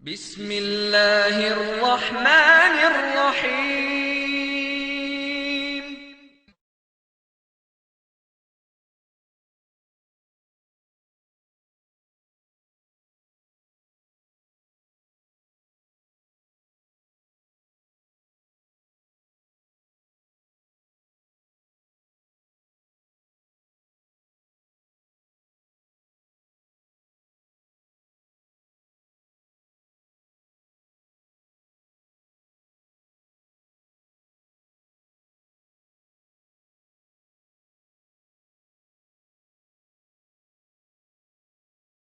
بسم الله الرحمن الرحيم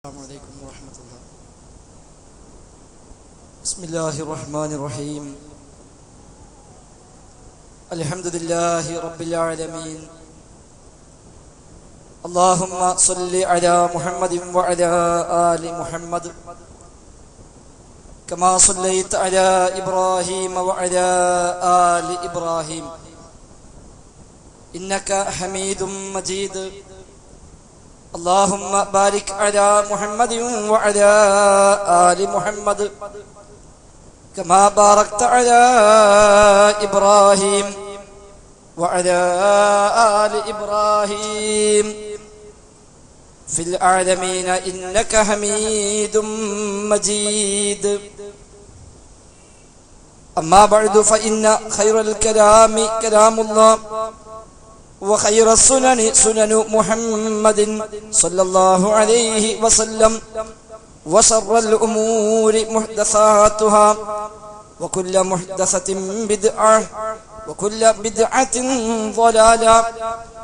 السلام عليكم ورحمة الله. بسم الله الرحمن الرحيم. الحمد لله رب العالمين. اللهم صل على محمد وعلى آل محمد كما صليت على إبراهيم وعلى آل إبراهيم إنك حميد مجيد. اللهم بارك على محمد وعلى آل محمد كما باركت على إبراهيم وعلى آل إبراهيم في العالمين إنك حميد مجيد. أما بعد فإن خير الكلام كلام الله وخير السنن سنن محمد صلى الله عليه وسلم وشر الأمور محدثاتها وكل محدثة بدعة وكل بدعة ضلالة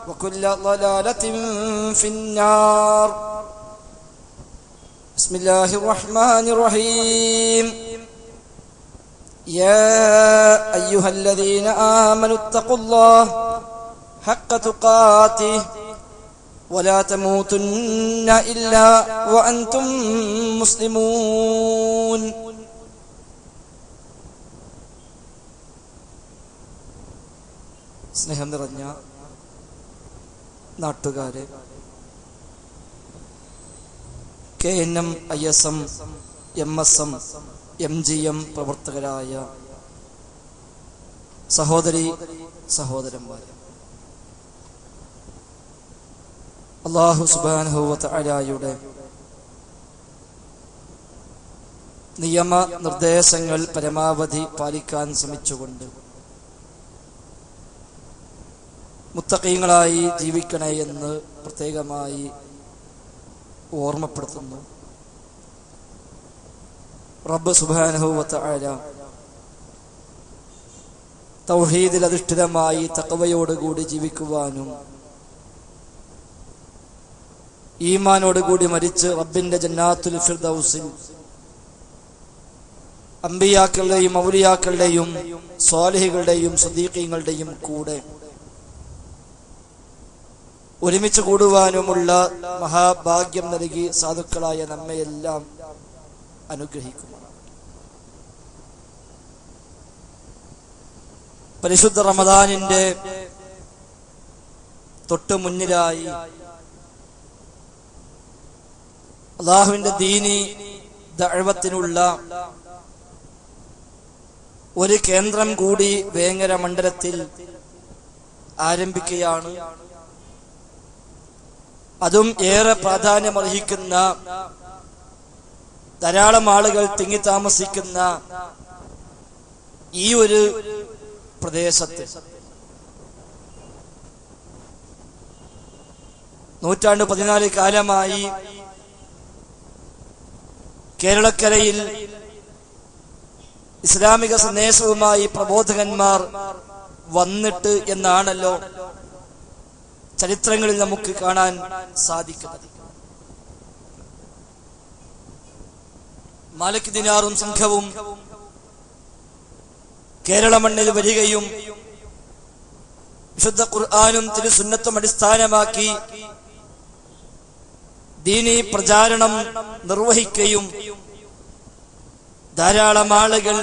وكل ضلالة في النار. بسم الله الرحمن الرحيم. يا أيها الذين آمنوا اتقوا الله حق تقاته ولا تموتن إلا وأنتم مسلمون. സ്നേഹം നിറഞ്ഞ നാട്ടുകാരെ, KNM ISM MSM MGM പ്രവർത്തകരായ സഹോദരി സഹോദരന്മാരെ, അല്ലാഹു സുബ്ഹാനഹു വ തആലയുടെ നിയമ നിർദ്ദേശങ്ങൾ പരമാവധി പാലിക്കാൻ ശ്രമിച്ചുകൊണ്ട് മുത്തഖീങ്ങളായി ജീവിക്കണേ എന്ന് പ്രത്യേകമായി ഓർമ്മപ്പെടുത്തുന്നു. റബ്ബ് സുബ്ഹാനഹു വ തആല തൗഹീദിൽ അധിഷ്ഠിതമായി തഖ്വയോടുകൂടി ജീവിക്കുവാനും ഈമാനോടുകൂടി മരിച്ച് റബ്ബിന്റെ ജന്നാത്തുൽ ഫിർദൗസിൽ അമ്പിയാക്കളുടെയും ഔലിയാക്കളുടെയും സ്വാലിഹുകളുടെയും സിദ്ദീഖീങ്ങളുടെയും കൂടെ ഒരുമിച്ച് കൂടുവാനുമുള്ള മഹാഭാഗ്യം നൽകി സാധുക്കളായ നമ്മയെല്ലാം അനുഗ്രഹിക്കുന്നു. പരിശുദ്ധ റമദാനിന്റെ തൊട്ടു മുന്നിലായി അല്ലാഹുവിന്റെ ദീനി ദഅവത്തിനുള്ള ഒരു കേന്ദ്രം കൂടി വേങ്ങര മണ്ഡലത്തിൽ ആരംഭിക്കുകയാണ്. അതും ഏറെ പ്രാധാന്യമർഹിക്കുന്ന, ധാരാളം ആളുകൾ തിങ്ങി താമസിക്കുന്ന ഈ ഒരു പ്രദേശത്ത് 14 കാലമായി കേരളക്കരയിൽ ഇസ്ലാമിക സന്ദേശവുമായി പ്രബോധകന്മാർ വന്നിട്ട് എന്നാണല്ലോ ചരിത്രങ്ങളിൽ നമുക്ക് കാണാൻ സാധിക്കുന്നത്. മാലിക് ദിനാറും സംഘവും കേരള മണ്ണിൽ വരികയും വിശുദ്ധ ഖുർആനും തിരുസുന്നത്തും അടിസ്ഥാനമാക്കി ദീനി പ്രചാരണം നിർവഹിക്കുകയും ധാരാളം ആളുകൾ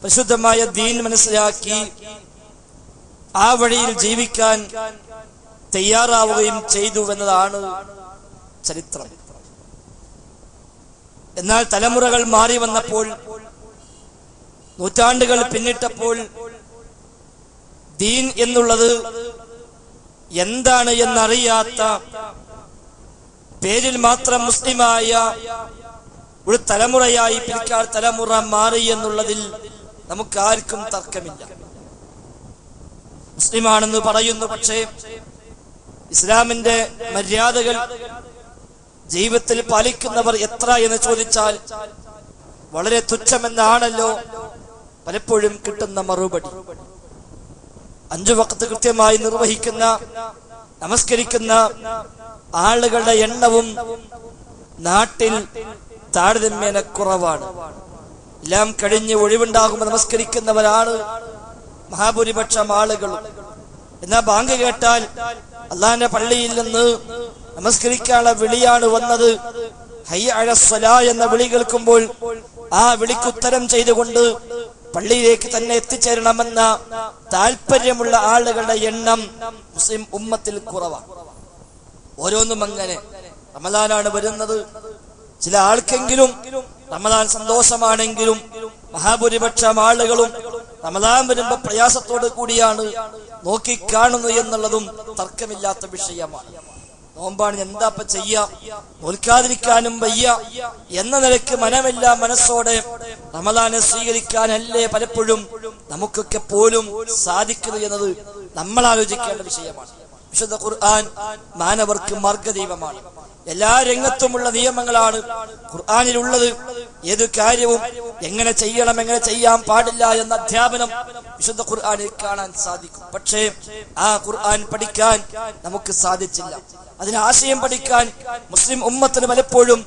പരിശുദ്ധമായ ദീൻ മനസ്സിലാക്കി ആ വഴിയിൽ ജീവിക്കാൻ തയ്യാറാവുകയും ചെയ്തു എന്നതാണ് ചരിത്രം. എന്നാൽ തലമുറകൾ മാറി വന്നപ്പോൾ, നൂറ്റാണ്ടുകൾ പിന്നിട്ടപ്പോൾ ദീൻ എന്നുള്ളത് എന്താണ് എന്നറിയാത്ത, പേരിൽ മാത്രം മുസ്ലിമായ ഒരു തലമുറയായി പിൽക്കാല തലമുറ മാറി എന്നുള്ളതിൽ നമുക്ക് ആർക്കും തർക്കമില്ല. മുസ്ലിമാണെന്ന് പറയുന്നു, പക്ഷേ ഇസ്ലാമിന്റെ മര്യാദകൾ ജീവിതത്തിൽ പാലിക്കുന്നവർ എത്ര എന്ന് ചോദിച്ചാൽ വളരെ തുച്ഛമെന്നാണല്ലോ പലപ്പോഴും കിട്ടുന്ന മറുപടി. 5 വഖ്ത് കൃത്യമായി നിർവഹിക്കുന്ന, നമസ്കരിക്കുന്ന ആളുകളുടെ എണ്ണവും നാട്ടിൽ താരതമ്യേന കുറവാണ്. എല്ലാം കഴിഞ്ഞ് ഒഴിവുണ്ടാകുമ്പോൾ നമസ്കരിക്കുന്നവരാണ് മഹാഭൂരിപക്ഷം ആളുകളും. എന്നാൽ ബാങ്ക് കേട്ടാൽ അള്ളാഹിന്റെ പള്ളിയിൽ നിന്ന് നമസ്കരിക്കാനുള്ള വിളിയാണ് വന്നത്. ഹയ്യ അലസ്സലാ എന്ന വിളി കേൾക്കുമ്പോൾ ആ വിളിക്കുത്തരം ചെയ്തുകൊണ്ട് പള്ളിയിലേക്ക് തന്നെ എത്തിച്ചേരണമെന്ന താല്പര്യമുള്ള ആളുകളുടെ എണ്ണം മുസ്ലിം ഉമ്മത്തിൽ കുറവാണ്. ഓരോന്നും അങ്ങനെ. റമദാനാണ് വരുന്നത്, ചില ആൾക്കെങ്കിലും റമദാൻ സന്തോഷമാണെങ്കിലും മഹാഭൂരിപക്ഷം ആളുകളും റമദാൻ വരുമ്പോ പ്രയാസത്തോടു കൂടിയാണ് നോക്കിക്കാണുന്നു എന്നുള്ളതും തർക്കമില്ലാത്ത വിഷയമാണ്. നോമ്പാണ്, എന്താപ്പ ചെയ്യാ, നോൽക്കാതിരിക്കാനും വയ്യ എന്ന നിലയ്ക്ക് മനമില്ല മനസ്സോടെ റമദാനെ സ്വീകരിക്കാനല്ലേ പലപ്പോഴും നമുക്കൊക്കെ പോലും സാധിക്കുന്നു എന്നത് നമ്മൾ ആലോചിക്കേണ്ട വിഷയമാണ്. വിശുദ്ധ ഖുർആൻ മാനവർക്ക് മാർഗദീപമാണ്. എല്ലാ രംഗത്തുമുള്ള നിയമങ്ങളാണ് ഖുർആനിലുള്ളത്. ഏത് കാര്യവും എങ്ങനെ ചെയ്യണം, എങ്ങനെ ചെയ്യാൻ പാടില്ല എന്ന അധ്യാപനം വിശുദ്ധ ഖുർആനിൽ കാണാൻ സാധിക്കും. പക്ഷേ ആ ഖുർആൻ പഠിക്കാൻ നമുക്ക് സാധിച്ചില്ല. അതിന് ആശയം പഠിക്കാൻ മുസ്ലിം ഉമ്മത്തിന് പലപ്പോഴും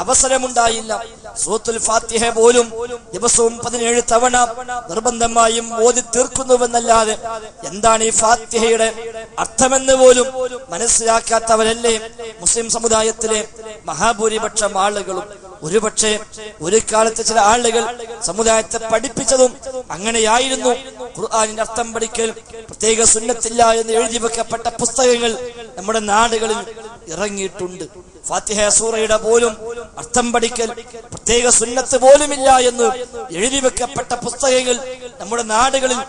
അവസരമുണ്ടായില്ല. സൂറത്തുൽ ഫാത്തിഹ പോലും ദിവസവും 17 തവണ നിർബന്ധമായും ഓതി തീർക്കുന്നുവെന്നല്ലാതെ എന്താണ് ഈ ഫാത്തിഹയുടെ അർത്ഥമെന്ന് പോലും മനസ്സിലാക്കാത്തവരല്ലേ മുസ്ലിം സമുദായത്തിലെ മഹാഭൂരിപക്ഷം ആളുകളും. ഒരുപക്ഷെ ഒരു കാലത്ത് ചില ആളുകൾ സമുദായത്തെ പഠിപ്പിച്ചതും അങ്ങനെയായിരുന്നു. ഖുർആനിന്റെ അർത്ഥം പഠിക്കൽ പ്രത്യേക സുന്നത്തില്ല എന്ന് എഴുതി വെക്കപ്പെട്ട പുസ്തകങ്ങൾ നമ്മുടെ നാടുകളിൽ ഇറങ്ങിയിട്ടുണ്ട്. ഫാത്തിഹ സൂറയുടെ പോലും അർത്ഥം പഠിക്കൽ പ്രത്യേക സുന്നത്ത് പോലുമില്ല എന്ന് എഴുതി വെക്കപ്പെട്ട പുസ്തകങ്ങൾ നമ്മുടെ നാടുകളിൽ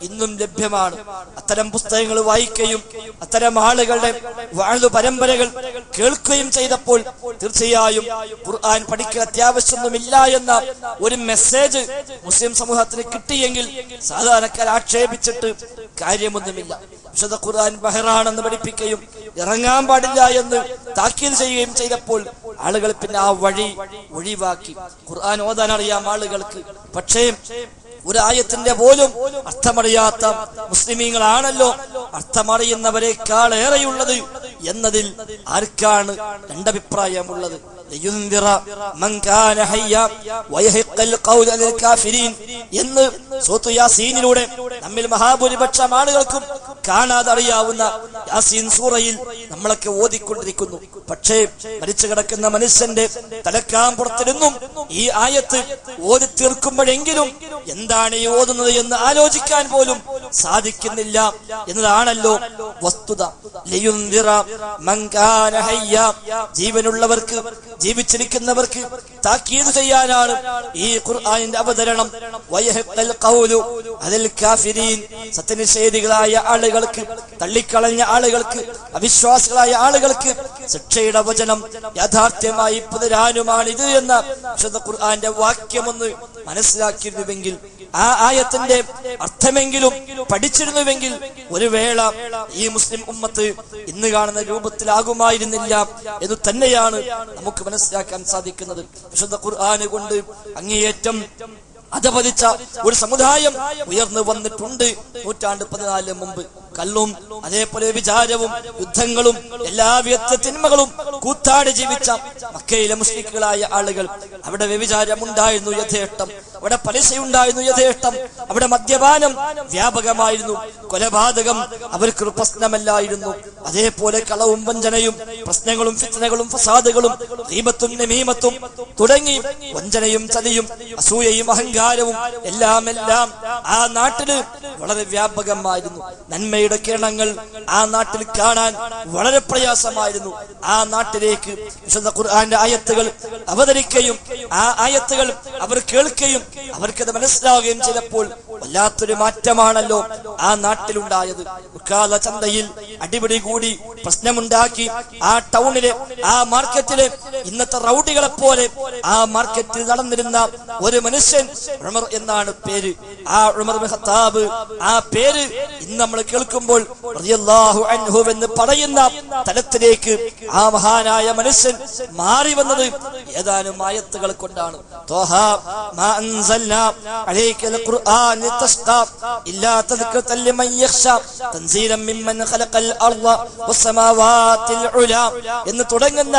ഇന്നും ലഭ്യമാണ്. അത്തരം പുസ്തകങ്ങൾ വായിക്കുകയും അത്തരം ആളുകളുടെ വാഴു പരമ്പരകൾ കേൾക്കുകയും ചെയ്തപ്പോൾ തീർച്ചയായും ഖുർആൻ പഠിക്കൽ അത്യാവശ്യമൊന്നുമില്ല എന്ന ഒരു മെസ്സേജ് മുസ്ലിം സമൂഹത്തിന് കിട്ടിയെങ്കിൽ സാധാരണക്കാർ ആക്ഷേപിച്ചിട്ട് കാര്യമൊന്നുമില്ല. വിശുദ്ധ ഖുർആൻ ബഹറാണെന്ന് പഠിപ്പിക്കുകയും ഇറങ്ങാൻ പാടില്ല എന്ന് താക്കീത് ചെയ്യുകയും ചെയ്തപ്പോൾ ആളുകൾ പിന്നെ ആ വഴി ഒഴിവാക്കി. ഖുർആൻ ഓതാൻ അറിയാം ആളുകൾക്ക്, പക്ഷേ ഒരു ആയത്തിന്റെ പോലും അർത്ഥമറിയാത്ത മുസ്ലിമീങ്ങളാണല്ലോ അർത്ഥമറിയുന്നവരെക്കാൾ ഏറെയുള്ളത് എന്നതിൽ ആർക്കാണ് രണ്ടഭിപ്രായമുള്ളത്? എന്ന് സൂറത്ത് യാസീനിലൂടെ നമ്മിൽ മഹാഭൂരിപക്ഷം ആളുകൾക്കും കാണാതറിയാവുന്ന യാസീൻ സൂറയിൽ നമ്മളൊക്കെ ഓതിക്കൊണ്ടിരിക്കുന്നു. പക്ഷേ മരിച്ചു കിടക്കുന്ന മനുഷ്യന്റെ തലക്കാമ്പുറത്തിരുന്നും ഈ ആയത്ത് ഓതി തീർക്കുമ്പോഴെങ്കിലും എന്താണ് ഈ ഓതുന്നത് എന്ന് ആലോചിക്കാൻ പോലും സാധിക്കുന്നില്ല എന്നതാണല്ലോ വസ്തുത. ജീവനുള്ളവർക്ക്, ജീവിച്ചിരിക്കുന്നവർക്ക് താക്കീത് ചെയ്യാനാണ് ഈ ഖുർആനിന്റെ അവതരണം. സത്യനിഷേധികളായ ആളുകൾക്ക്, തള്ളിക്കളഞ്ഞ ആളുകൾക്ക്, അവിശ്വാസികളായ ആളുകൾക്ക് ശിക്ഷയുടെ വചനം യാഥാർത്ഥ്യമായി പുനരാനുമാണിത് എന്ന വിശുദ്ധ ഖുർആന്റെ വാക്യമൊന്ന് മനസ്സിലാക്കിയിരുന്നുവെങ്കിൽ, ആ ആയത്തിന്റെ അർത്ഥമെങ്കിലും പഠിച്ചിരുന്നുവെങ്കിൽ ഒരു വേള ഈ മുസ്ലിം ഉമ്മത്ത് ഇന്ന് കാണുന്ന രൂപത്തിലാകുമായിരുന്നില്ല എന്ന് തന്നെയാണ് നമുക്ക് മനസ്സിലാക്കാൻ സാധിക്കുന്നത്. വിശുദ്ധ ഖുർആന് കൊണ്ട് അങ്ങേയറ്റം അധപതിച്ച ഒരു സമുദായം ഉയർന്നു വന്നിട്ടുണ്ട് 14 മുമ്പ്. കല്ലും അതേപോലെ വിചാരവും യുദ്ധങ്ങളും എല്ലാവിധ തിന്മകളും കൂത്താടി ജീവിച്ച മക്കയിലെ മുസ്ലിക്കുകളായ ആളുകൾ, അവിടെ വ്യഭിചാരമുണ്ടായിരുന്നു യഥേഷ്ടം, അവിടെ പലിശയുണ്ടായിരുന്നു യഥേഷ്ടം, അവിടെ മദ്യപാനം വ്യാപകമായിരുന്നു, കൊലപാതകം അവർക്കൊരു പ്രശ്നമല്ലായിരുന്നു. അതേപോലെ കളവും വഞ്ചനയും പ്രശ്നങ്ങളും ഫിത്നകളും ഫസാദുകളും ഗീബത്തും നമീമത്തും തുടങ്ങി വഞ്ചനയും ചതിയും അസൂയയും അഹങ്കാരവും എല്ലാം ആ നാട്ടില് വളരെ വ്യാപകമായിരുന്നു. നന്മയുടെ കിരണങ്ങൾ ആ നാട്ടിൽ കാണാൻ വളരെ പ്രയാസമായിരുന്നു. ആ നാട്ടിലേക്ക് വിശുദ്ധ ഖുർആന്റെ ആയത്തുകൾ അവതരിക്കുകയും ആ ആയത്തുകൾ അവർ കേൾക്കുകയും അവർക്കത് മനസ്സിലാവുകയും ചെയ്തപ്പോൾ വല്ലാത്തൊരു മാറ്റമാണല്ലോ ആ നാട്ടിലുണ്ടായത്. ചന്തയിൽ അടിപിടി കൂടി പ്രശ്നമുണ്ടാക്കി ആ ടൗണിലെ ആ മാർക്കറ്റിലെ ഇന്നത്തെ റൗഡികളെ പോലെ ആ മാർക്കറ്റിൽ നടന്നിരുന്ന ഒരു മനുഷ്യൻ ഉമർ എന്നാണ് പേര്. ആ ഉമർ ഇബ്നു ഖത്താബ്, ആ പേര് ഇന്ന് നമ്മൾ കേൾക്കുമ്പോൾ റളിയല്ലാഹു അൻഹു എന്ന് പറയുന്ന തലത്തിലേക്ക് ആ മഹാനായ മനുഷ്യൻ മാറി വന്നത് ഏതാനും ആയത്തുകൾ കൊണ്ടാണ്. ത്വഹ മാ അൻസൽനാ അലൈക്കൽ ഖുർആന ലിതശ്ഖാ ഇല്ലാ തദ്കിറതൻ ലിമൻ യഖ്ശാ തൻസീലൻ മിമ്മൻ ഖലഖൽ അർള വസ്സമാവാതിൽ ഉലാ എന്ന് തുടങ്ങുന്ന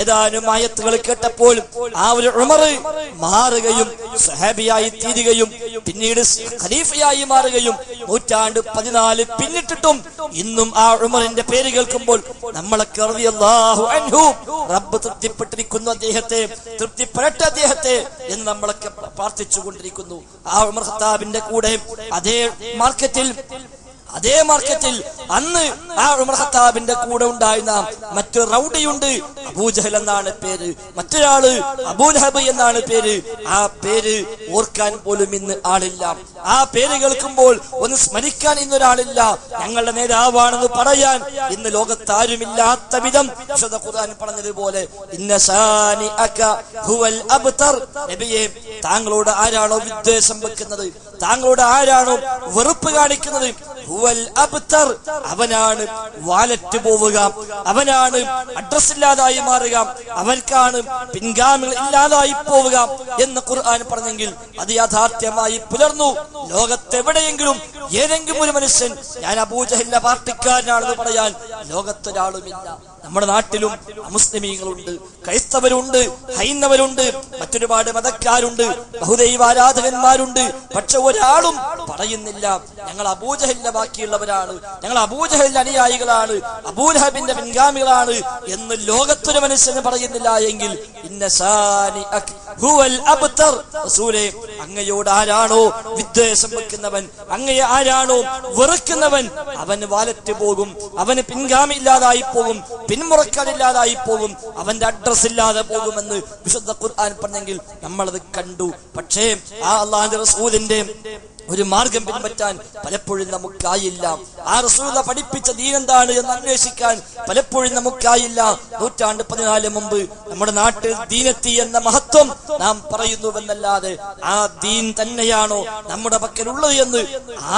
ഏതാനും ആയത്തുകൾ കേട്ടപ്പോൾ ആ ഒരു ഉമർ മാറുകയും സഹാബിയായി തീരുകയും പിന്നീട് ഖലീഫയായി മാറുകയും 14 പിന്നിട്ടിട്ടും ഇന്നും ആ ഉമറിന്റെ പേര് കേൾക്കുമ്പോൾ നമ്മളൊക്കെ റളിയല്ലാഹു അൻഹു റബ്ബ് തൃപ്തിപ്പെട്ടിരിക്കുന്നു, അദ്ദേഹത്തെ തൃപ്തിപ്പെടട്ടെ അദ്ദേഹത്തെ എന്ന് നമ്മളൊക്കെ പ്രാർത്ഥിച്ചുകൊണ്ടിരിക്കുന്നു. ആ ഉമർ ഖത്താബിന്റെ കൂടെ അതേ മാർക്കറ്റിൽ അന്ന് ആ ഉമർ ഖത്താബിന്റെ കൂടെ ഉണ്ടായിരുന്ന മറ്റൊരു റൗഡിയുണ്ട്. അബൂജഹൽ എന്നാണ് പേര്, മറ്റൊരാള് അബൂലഹബ് എന്നാണ് പേര്. ആ പേര് ഓർക്കാൻ പോലും ഇന്ന് ആളില്ല. ആ പേര് കേൾക്കുമ്പോൾ ഒന്ന് സ്മരിക്കാൻ ഇന്നൊരാളില്ല. ഞങ്ങളുടെ നേതാവാണെന്ന് പറയാൻ ഇന്ന് ലോകത്താരുമില്ലാത്ത വിധം വിശുദ്ധ ഖുർആൻ പറഞ്ഞതുപോലെ ഇന്ന ശാനിഅക ഹുവൽ അബ്തർ. നബിയെ, താങ്കളോട് ആരാണോ വിദ്വേഷം വെക്കുന്നത്, താങ്കളോട് ആരാണോ വെറുപ്പ് കാണിക്കുന്നത്, ഹുവൽ അബ്തർ, അവനാണ് വാലറ്റ് പോവുക, അവനാണ് അഡ്രസ് ഇല്ലാതായി മാറുക, അവൻക്കാണ് പിൻഗാമികൾ ഇല്ലാതായി പോവുക എന്ന് ഖുർആൻ പറഞ്ഞെങ്കിൽ അത് യാഥാർത്ഥ്യമായി പുലർന്നു. ലോകത്തെവിടെയെങ്കിലും ഏതെങ്കിലും ഒരു മനുഷ്യൻ ഞാൻ അബൂജഹലിന്റെ പാർട്ടിക്കാരനാണെന്ന് പറയാൻ ലോകത്തൊരാളുമില്ല. നമ്മുടെ നാട്ടിലും മുസ്ലിമീങ്ങളുണ്ട്, ക്രൈസ്തവരുണ്ട്, ഹൈന്ദവരുണ്ട്, മറ്റൊരുപാട് മതക്കാരുണ്ട്, ബഹുദൈവാരാധകന്മാരുണ്ട്. പക്ഷെ ഒരാളും പറയുന്നില്ല ഞങ്ങൾ അബൂജഹലിന്റെ ബാക്കിയുള്ളവരാണ്, ഞങ്ങൾ അബൂജഹലിന്റെ അനുയായികളാണ്, അബൂലഹബിന്റെ പിൻഗാമികളാണ് എന്ന് ലോകത്തൊരു മനുഷ്യന് പറയുന്നില്ല എങ്കിൽ ഇന്ന ശാനിഅക ഹുവൽ അബ്തർ. റസൂലേ, അങ്ങയോട് ആരാണോ വിദ്വേഷം വെക്കുന്നവൻ, അങ്ങയെ ആരാണോ വെറുക്കുന്നവൻ, അവന് വാലറ്റ് പോകും, അവന് പിൻഗാമി ഇല്ലാതായി പോകും, പിന്മുറക്കാനില്ലാതായി പോകും, അവന്റെ അഡ്രസ് ഇല്ലാതെ പോകുമെന്ന് വിശുദ്ധ ഖുർആൻ പറഞ്ഞെങ്കിൽ നമ്മളത് കണ്ടു. പക്ഷേ ആ അല്ലാഹുവിന്റെ റസൂലിന്റെ ഒരു മാർഗം പിൻപറ്റാൻ പലപ്പോഴും നമുക്കായില്ല. ആ റസൂൽ പഠിപ്പിച്ച ദീൻ എന്താണ് എന്ന് അന്വേഷിക്കാൻ പലപ്പോഴും നമുക്കായില്ല. 14 മുമ്പ് നമ്മുടെ നാട്ടിൽ ദീനെത്തി എന്ന മഹത്വം നാം പറയുന്നുവെന്നല്ലാതെ ആ ദീൻ തന്നെയാണോ നമ്മുടെ പക്കലുള്ളത് എന്ന്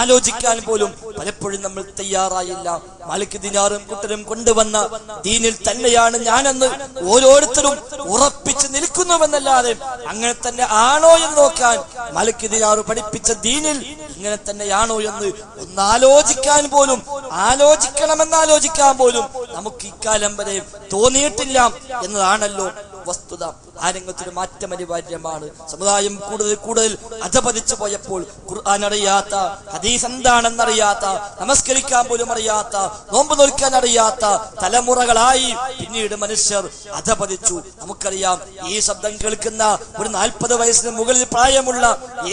ആലോചിക്കാൻ പോലും പലപ്പോഴും നമ്മൾ തയ്യാറായില്ല. മാലിക് ദിനാറും കൂട്ടരും കൊണ്ടുവന്ന ദീനിൽ തന്നെയാണ് ഞാനെന്ന് ഓരോരുത്തരും ഉറപ്പിച്ച് നിൽക്കുന്നുവെന്നല്ലാതെ അങ്ങനെ തന്നെ ആണോ എന്ന് നോക്കാൻ, മാലിക് ദിനാറ് പഠിപ്പിച്ച ദീനിൽ ഇങ്ങനെ തന്നെയാണോ എന്ന് ഒന്നാലോചിക്കാൻ പോലും, ആലോചിക്കാൻ പോലും നമുക്ക് ഇക്കാലം വരെ തോന്നിയിട്ടില്ല എന്നതാണല്ലോ വസ്തുത. ആ രംഗത്തൊരു മാറ്റം അനിവാര്യമാണ്. സമുദായം കൂടുതൽ അധപതിച്ചു പോയപ്പോൾ ഖുർആൻ അറിയാത്ത, ഹദീസ് എന്താണെന്നറിയാത്ത, നമസ്കരിക്കാൻ പോലും അറിയാത്ത, നോമ്പ് നോൽക്കാൻ അറിയാത്ത തലമുറകളായി പിന്നീട് മനുഷ്യർ അധപതിച്ചു. നമുക്കറിയാം, ഈ ശബ്ദം കേൾക്കുന്ന ഒരു 40 വയസ്സിന് മുകളിൽ പ്രായമുള്ള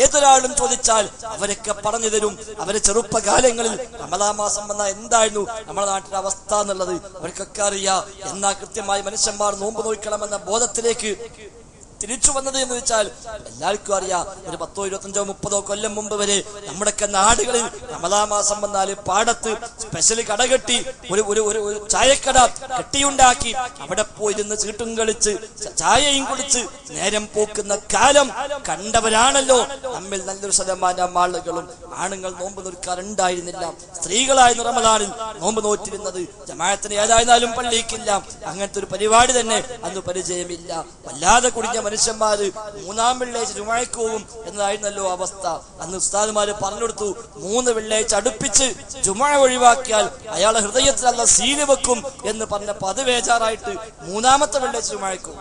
ഏതൊരാളും ചോദിച്ചാൽ അവരൊക്കെ പറഞ്ഞു തരും അവരെ ചെറുപ്പകാലങ്ങളിൽ റമദാൻ മാസം വന്നാൽ എന്തായിരുന്നു നമ്മുടെ നാട്ടിലെ അവസ്ഥ എന്നുള്ളത് അവർക്കൊക്കെ അറിയാം. എന്നാൽ കൃത്യമായി മനുഷ്യന്മാർ നോമ്പ് നോക്കണമെന്ന ബോധത്തിലേക്ക് തിരിച്ചു വന്നത് എന്ന് വെച്ചാൽ എല്ലാവർക്കും അറിയാം. ഒരു 10, 25, 30 കൊല്ലം മുമ്പ് വരെ നമ്മുടെയൊക്കെ നാടുകളിൽ റമദാൻ മാസം വന്നാൽ പാടത്ത് സ്പെഷ്യൽ കട കെട്ടി ഒരു ചായക്കട കെട്ടിയുണ്ടാക്കി അവിടെ പോയിരുന്ന് ചീട്ടും കളിച്ച് ചായയും കുടിച്ച് നേരം പോക്കുന്ന കാലം കണ്ടവരാണല്ലോ നമ്മിൽ നല്ലൊരു ശതമാനം ആളുകളും. ആണുങ്ങൾ നോമ്പ് നോൽക്കാറുണ്ടായിരുന്നില്ല. സ്ത്രീകളായിരുന്നു റമദാനിൽ നോമ്പ് നോറ്റിരുന്നത്. ജമാഅത്തിന് ഏതായിരുന്നാലും പള്ളിക്കില്ല. അങ്ങനത്തെ ഒരു പരിപാടി തന്നെ അന്ന് പരിചയമില്ല. വല്ലാതെ കുടിഞ്ഞ മനുഷ്യന്മാര് 3-ാം വെള്ളിയാഴ്ച ജുമുഅയ്ക്ക് പോകും എന്നതായിരുന്നല്ലോ അവസ്ഥ. അന്ന് ഉസ്താദുമാര് പറഞ്ഞെടുത്തു 3 വെള്ളിയാഴ്ച അടുപ്പിച്ച് ജുമുഅ ഒഴിവാക്കിയാൽ അയാളെ ഹൃദയത്തിൽ അല്ലാഹ് സീല് വെക്കും എന്ന് പറഞ്ഞപ്പോ അത് ബേജാറായിട്ട് 3-ാമത്തെ വെള്ളിയാഴ്ച ജുമുഅയ്ക്ക്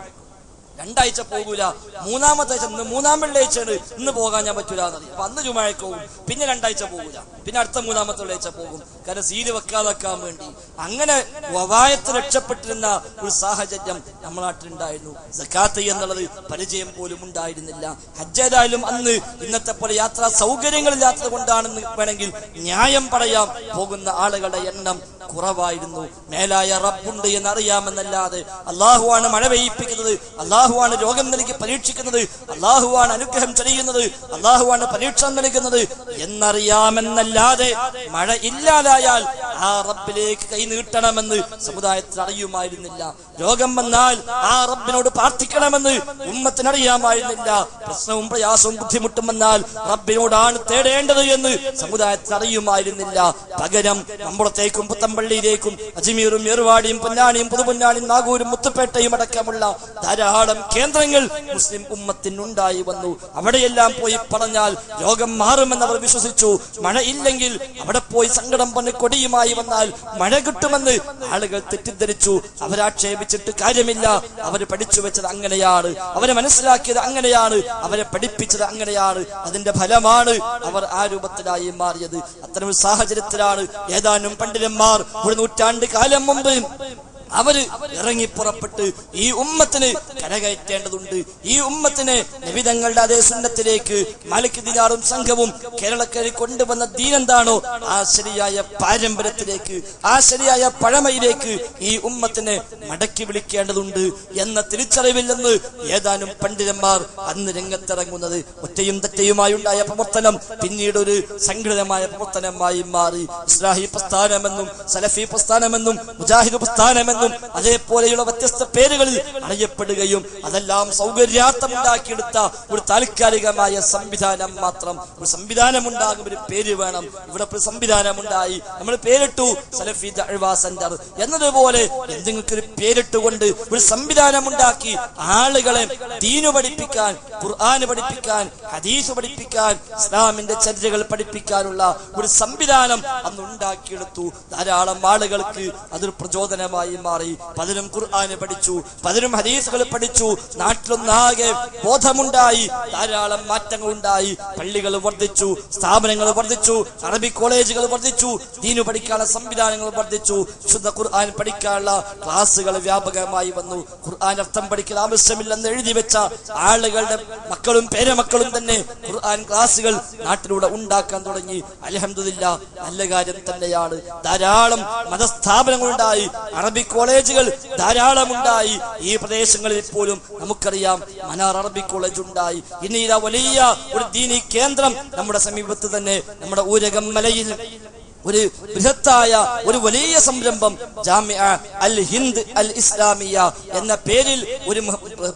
2 ആഴ്ച പോകൂല. 3-ാമത്തെ ആഴ്ച 3-ാം വെള്ളിയാഴ്ചയാണ്, ഇന്ന് പോകാൻ ഞാൻ പറ്റൂല എന്നറിയാം. അപ്പൊ അന്ന് ജുമുഅയ്ക്ക് പോകും, പിന്നെ 2 ആഴ്ച പോകൂല, പിന്നെ അടുത്ത 3-ാമത്തെ വെള്ളിയാഴ്ച പോകും. കാരണം സീല് വെക്കാതെക്കാൻ വേണ്ടി. അങ്ങനെ വവായത്ത് രക്ഷപ്പെട്ടിരുന്ന ഒരു സാഹചര്യം നമ്മുടെ നാട്ടിലുണ്ടായിരുന്നു. സക്കാത്ത് എന്നുള്ളത് പരിചയം പോലും ഉണ്ടായിരുന്നില്ല. ഹജ്ജേതായാലും അന്ന് ഇന്നത്തെ പോലെ യാത്രാ സൗകര്യങ്ങളില്ലാത്തത് കൊണ്ടാണെന്ന് വേണമെങ്കിൽ ന്യായം പറയാം. പോകുന്ന ആളുകളുടെ എണ്ണം കുറവായിരുന്നു. മേലായ റബ്ബുണ്ട് എന്നറിയാമെന്നല്ലാതെ അള്ളാഹുവാണ് മഴ പെയ്യിപ്പിക്കുന്നത്, അള്ളാഹുവാണ് രോഗം നൽകി പരീക്ഷിക്കുന്നത്, അള്ളാഹുവാണ് അനുഗ്രഹം ചൊരിയുന്നത്, അള്ളാഹുവാണ് പരീക്ഷ നൽകുന്നത് എന്നറിയാമെന്നല്ലാതെ മഴ ഇല്ലാതായാൽ ആ റബ്ബിലേക്ക് കൈ നീട്ടണമെന്ന് സമുദായത്തിൽ അറിയുമായിരുന്നില്ല. രോഗം വന്നാൽ ആ റബ്ബിനോട് പ്രാർത്ഥിക്കണമെന്ന് ഉമ്മത്തിനറിയാമായിരുന്നില്ല. പ്രശ്നവും പ്രയാസവും ബുദ്ധിമുട്ടും വന്നാൽ റബ്ബിനോടാണ് തേടേണ്ടത് എന്ന് സമുദായത്തിൽ അറിയുമായിരുന്നില്ല. പകരം മമ്പുറത്തേക്കും പുത്തമ്പള്ളിയിലേക്കും അജ്മീറും ഏർവാടിയും പൊന്നാനിയും പുതുപൊന്നാനിയും നാഗൂരും മുത്തുപേട്ടയും അടക്കമുള്ള ധാരാളം കേന്ദ്രങ്ങൾ മുസ്ലിം ഉമ്മത്തിനുണ്ടായി വന്നു. അവിടെയെല്ലാം പോയി പറഞ്ഞാൽ രോഗം മാറുമെന്ന് അവർ വിശ്വസിച്ചു. മഴ ഇല്ലെങ്കിൽ അവിടെ പോയി സങ്കടം പറഞ്ഞ് കൊടിയുമായി വന്നാൽ മഴ കിട്ടുമെന്ന് ആളുകൾ തെറ്റിദ്ധരിച്ചു. അവരാക്ഷേപിച്ചിട്ട് കാര്യമില്ല. അവർ പഠിച്ചു വെച്ചത് അങ്ങനെയാണ്, അവരെ മനസ്സിലാക്കിയത് അങ്ങനെയാണ്, അവരെ പഠിപ്പിച്ചത് അങ്ങനെയാണ്. അതിന്റെ ഫലമാണ് അവർ ആ രൂപത്തിലായി മാറിയത്. അത്തരം സാഹചര്യത്തിലാണ് ഏതാനും പണ്ഡിതന്മാർ ഒരു നൂറ്റാണ്ട് കാലം മുമ്പ് അവര് ഇറങ്ങി പുറപ്പെട്ട് ഈ ഉമ്മത്തിന് കരകയറ്റേണ്ടതുണ്ട്. ഈ ഉമ്മത്തിന് നബിതങ്ങളുടെ അതേ സുന്നത്തിലേക്ക് മാലിക് ദിനാറും സംഘവും കേരളക്കരയിൽ കൊണ്ടുവന്ന ദീനെന്താണോ ആ ശരിയായ പാരമ്പര്യത്തിലേക്ക്, ആ ശരിയായ പഴമയിലേക്ക് ഈ ഉമ്മത്തിനെ മടക്കി വിളിക്കേണ്ടതുണ്ട് എന്ന തിരിച്ചറിവില്ലെന്ന് ഏതാനും പണ്ഡിതന്മാർ അന്ന് രംഗത്തിറങ്ങുന്നത്. ഒറ്റയും തെറ്റയുമായി ഉണ്ടായ പ്രവർത്തനം പിന്നീട് ഒരു സംഘടിതമായ പ്രവർത്തനമായി മാറി. ഇസ്ലാഹി പ്രസ്ഥാനമെന്നും സലഫി പ്രസ്ഥാനമെന്നും മുജാഹിദ് പ്രസ്ഥാനമെന്നും അതേപോലെയുള്ള വ്യത്യസ്ത പേരുകളിൽ അറിയപ്പെടുകയും അതെല്ലാം സൗകര്യാർത്ഥമുണ്ടാക്കിയെടുത്ത ഒരു താൽക്കാലികമായ സംവിധാനം മാത്രം. ഒരു സംവിധാനം ഉണ്ടാകും, ഒരു പേര് വേണം. ഇവിടെ ഒരു സംവിധാനമുണ്ടായി, നമ്മൾ പേരിട്ടു സലഫി ദഅ്വ സെന്റർ എന്നതുപോലെ എന്തെങ്കിലും ഒരു പേരിട്ടുകൊണ്ട് ഒരു സംവിധാനം ഉണ്ടാക്കി ആളുകളെ ദീനു പഠിപ്പിക്കാൻ, ഖുർആൻ പഠിപ്പിക്കാൻ, ഹദീസ് പഠിപ്പിക്കാൻ, ഇസ്ലാമിന്റെ ചര്യകൾ പഠിപ്പിക്കാനുള്ള ഒരു സംവിധാനം അന്ന് ഉണ്ടാക്കിയെടുത്തു. ധാരാളം ആളുകൾക്ക് അതൊരു പ്രചോദനമായി മാറി. പലരും ഖുർആൻ പഠിച്ചു, പലരും ഹദീസുകൾ പഠിച്ചു. നാട്ടിലൊന്നാകെ ബോധമുണ്ടായി, ധാരാളം മാറ്റങ്ങൾ ഉണ്ടായി. പള്ളികൾ വർദ്ധിച്ചു, സ്ഥാപനങ്ങൾ വർദ്ധിച്ചു, അറബി കോളേജുകൾ വർദ്ധിച്ചു, ദീനു പഠിക്കാനുള്ള സംവിധാനങ്ങൾ വർദ്ധിച്ചു. ശുദ്ധ ഖുർആൻ പഠിക്കാനുള്ള ക്ലാസുകൾ വ്യാപകമായി വന്നു. ഖുർആൻ അർത്ഥം പഠിക്കൽ ആവശ്യമില്ലെന്ന് എഴുതി വെച്ച ആളുകളുടെ മക്കളും പേരമക്കളും തന്നെ ഖുർആൻ ക്ലാസുകൾ നാട്ടിലൂടെ ഉണ്ടാക്കാൻ തുടങ്ങി. അൽഹംദുലില്ലാ, നല്ല കാര്യം തന്നെയാണ്. ധാരാളം മതസ്ഥാപനങ്ങളുണ്ടായി, അറബി കോളേജുകൾ ധാരാളമുണ്ടായി. ഈ പ്രദേശങ്ങളിൽ പോലും നമുക്കറിയാം മനാർ അറബി കോളേജ് ഉണ്ടായി. ഇനി ഇതാ വലിയ ഒരു ദീനി കേന്ദ്രം നമ്മുടെ സമീപത്ത് തന്നെ, നമ്മുടെ ഊരകം മലയിൽ ഒരു ബൃഹത്തായ ഒരു വലിയ സംരംഭം ജാമിഅ അൽ ഹിന്ദ് അൽ ഇസ്ലാമിയ എന്ന പേരിൽ ഒരു